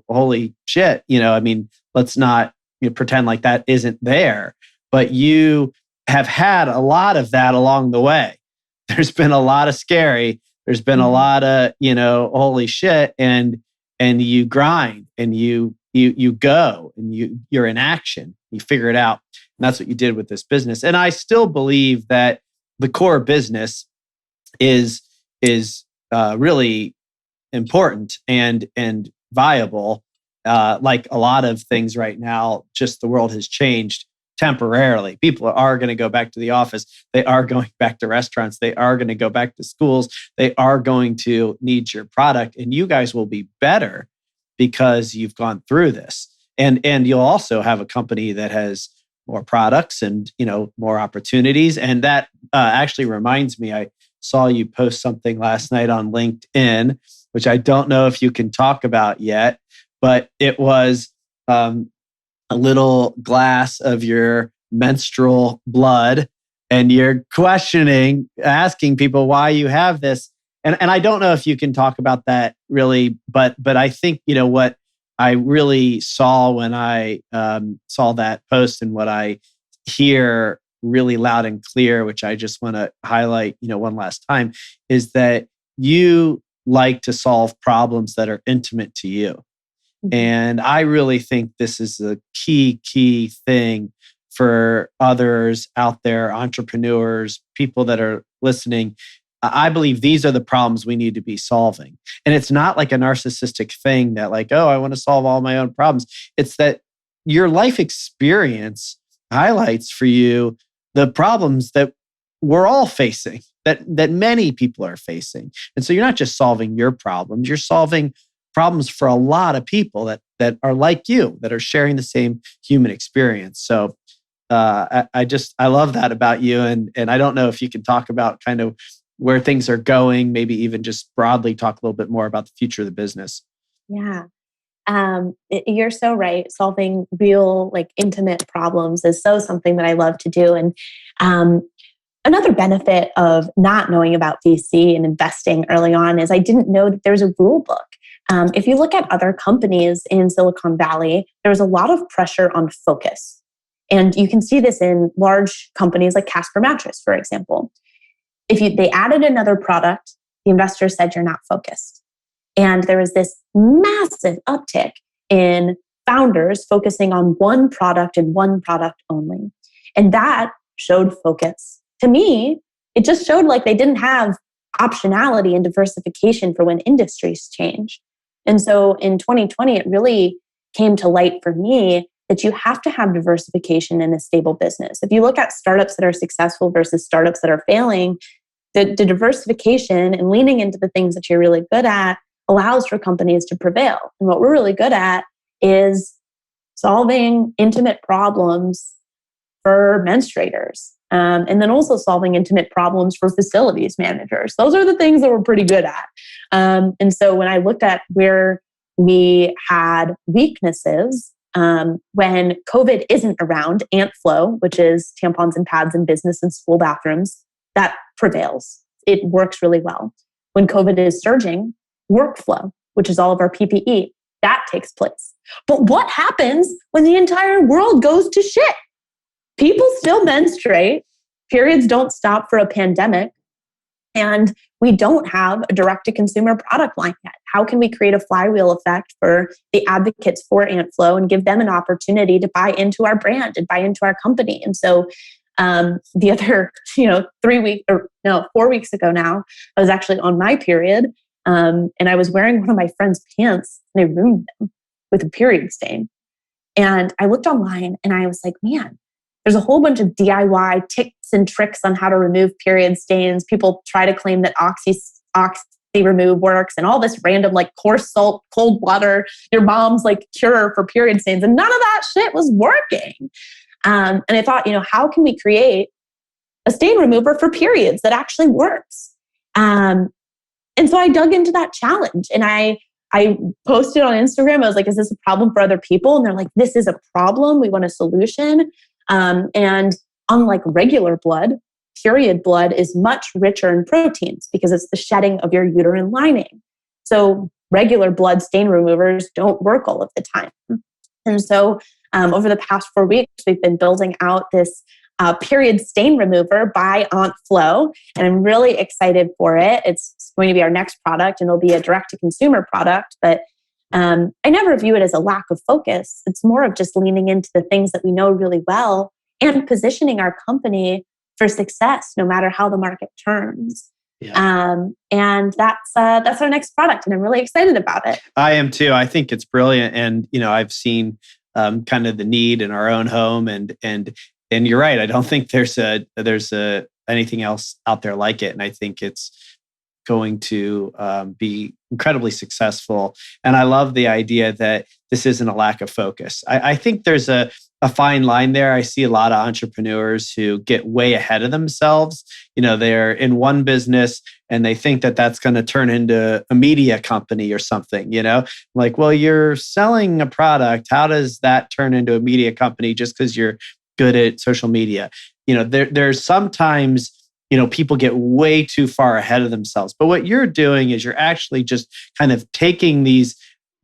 holy shit, let's not pretend like that isn't there, but you have had a lot of that along the way. There's been a lot of scary. There's been a lot of, holy shit, and you grind and you go and you're in action. You figure it out. And that's what you did with this business. And I still believe that the core business is is really important and viable. Like a lot of things right now, just the world has changed temporarily. People are going to go back to the office. They are going back to restaurants. They are going to go back to schools. They are going to need your product, and you guys will be better because you've gone through this. And you'll also have a company that has more products and more opportunities. And that actually reminds me, I saw you post something last night on LinkedIn, which I don't know if you can talk about yet, but it was a little glass of your menstrual blood, and you're asking people why you have this. And I don't know if you can talk about that really, but I think, what I really saw when I saw that post, and what I hear really loud and clear, which I just want to highlight, one last time, is that you like to solve problems that are intimate to you. And I really think this is a key thing for others out there, entrepreneurs, people that are listening. I believe these are the problems we need to be solving. And it's not like a narcissistic thing that like, oh, I want to solve all my own problems. It's that your life experience highlights for you the problems that we're all facing, that many people are facing. And so you're not just solving your problems, you're solving problems for a lot of people that are like you, that are sharing the same human experience. So I love that about you. And I don't know if you can talk about kind of where things are going, maybe even just broadly talk a little bit more about the future of the business. Yeah. You're so right. Solving real, like intimate problems is something that I love to do. And another benefit of not knowing about VC and investing early on is I didn't know that there's a rule book. If you look at other companies in Silicon Valley, there was a lot of pressure on focus. And you can see this in large companies like Casper Mattress, for example. If they added another product, the investors said you're not focused. And there was this massive uptick in founders focusing on one product and one product only. And that showed focus. To me, it just showed like they didn't have optionality and diversification for when industries change. And so in 2020, it really came to light for me that you have to have diversification in a stable business. If you look at startups that are successful versus startups that are failing, the diversification and leaning into the things that you're really good at allows for companies to prevail. And what we're really good at is solving intimate problems for menstruators. And then also solving intimate problems for facilities managers. Those are the things that we're pretty good at. And so when I looked at where we had weaknesses, when COVID isn't around, ant flow, which is tampons and pads in business and school bathrooms, that prevails. It works really well. When COVID is surging, workflow, which is all of our PPE, that takes place. But what happens when the entire world goes to shit? People still menstruate. Periods don't stop for a pandemic. And we don't have a direct-to-consumer product line yet. How can we create a flywheel effect for the advocates for Antflow and give them an opportunity to buy into our brand and buy into our company? And so the other, 4 weeks ago now, I was actually on my period and I was wearing one of my friend's pants and I ruined them with a period stain. And I looked online and I was like, man, there's a whole bunch of DIY tips and tricks on how to remove period stains. People try to claim that Oxy Remove works and all this random like coarse salt, cold water, your mom's like cure for period stains. And none of that shit was working. And I thought, how can we create a stain remover for periods that actually works? And so I dug into that challenge and I posted on Instagram. I was like, is this a problem for other people? And they're like, this is a problem. We want a solution. And unlike regular blood, period blood is much richer in proteins because it's the shedding of your uterine lining. So regular blood stain removers don't work all of the time. And so over the past 4 weeks, we've been building out this period stain remover by Antflow, and I'm really excited for it. It's going to be our next product and it'll be a direct-to-consumer product, but I never view it as a lack of focus. It's more of just leaning into the things that we know really well and positioning our company for success no matter how the market turns. Yeah. And that's our next product, and I'm really excited about it. I am too. I think it's brilliant, and I've seen kind of the need in our own home, and you're right. I don't think there's anything else out there like it, and I think it's going to be incredibly successful. And I love the idea that this isn't a lack of focus. I think there's a fine line there. I see a lot of entrepreneurs who get way ahead of themselves. They're in one business and they think that that's going to turn into a media company or something, like, well, you're selling a product. How does that turn into a media company just because you're good at social media? There's sometimes people get way too far ahead of themselves. But what you're doing is you're actually just kind of taking these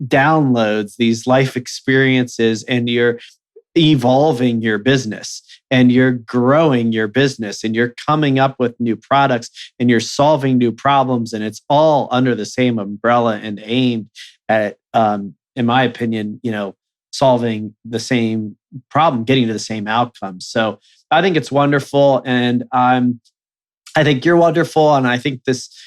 downloads, these life experiences, and you're evolving your business and you're growing your business and you're coming up with new products and you're solving new problems. And it's all under the same umbrella and aimed at, in my opinion, solving the same problem, getting to the same outcome. So I think it's wonderful. And I think you're wonderful, and I think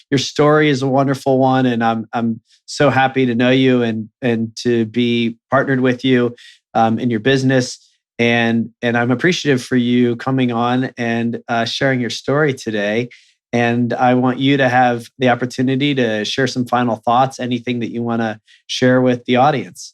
your story is a wonderful one. And I'm so happy to know you and to be partnered with you in your business. And I'm appreciative for you coming on and sharing your story today. And I want you to have the opportunity to share some final thoughts, anything that you want to share with the audience.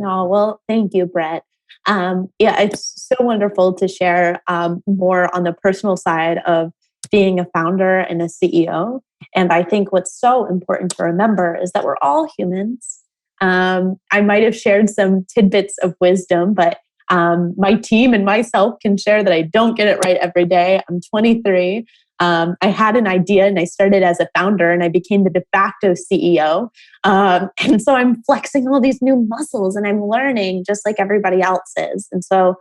Oh, well, thank you, Brett. It's so wonderful to share more on the personal side of being a founder and a CEO. And I think what's so important to remember is that we're all humans. I might have shared some tidbits of wisdom, but my team and myself can share that I don't get it right every day. I'm 23. I had an idea and I started as a founder and I became the de facto CEO. And so I'm flexing all these new muscles and I'm learning just like everybody else is. And so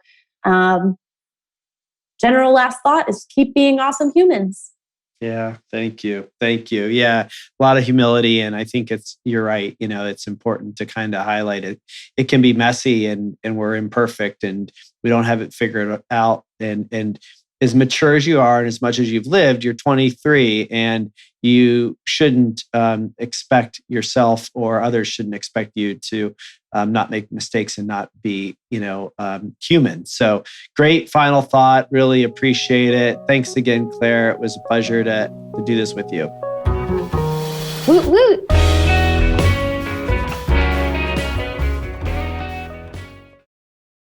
general last thought is keep being awesome humans. Yeah, thank you. Thank you. Yeah, a lot of humility. And I think you're right. It's important to kind of highlight it. It can be messy and we're imperfect and we don't have it figured out. And as mature as you are and as much as you've lived, you're 23 and you shouldn't expect yourself or others shouldn't expect you to not make mistakes and not be, human. So great final thought. Really appreciate it. Thanks again, Claire. It was a pleasure to do this with you. Woot woot.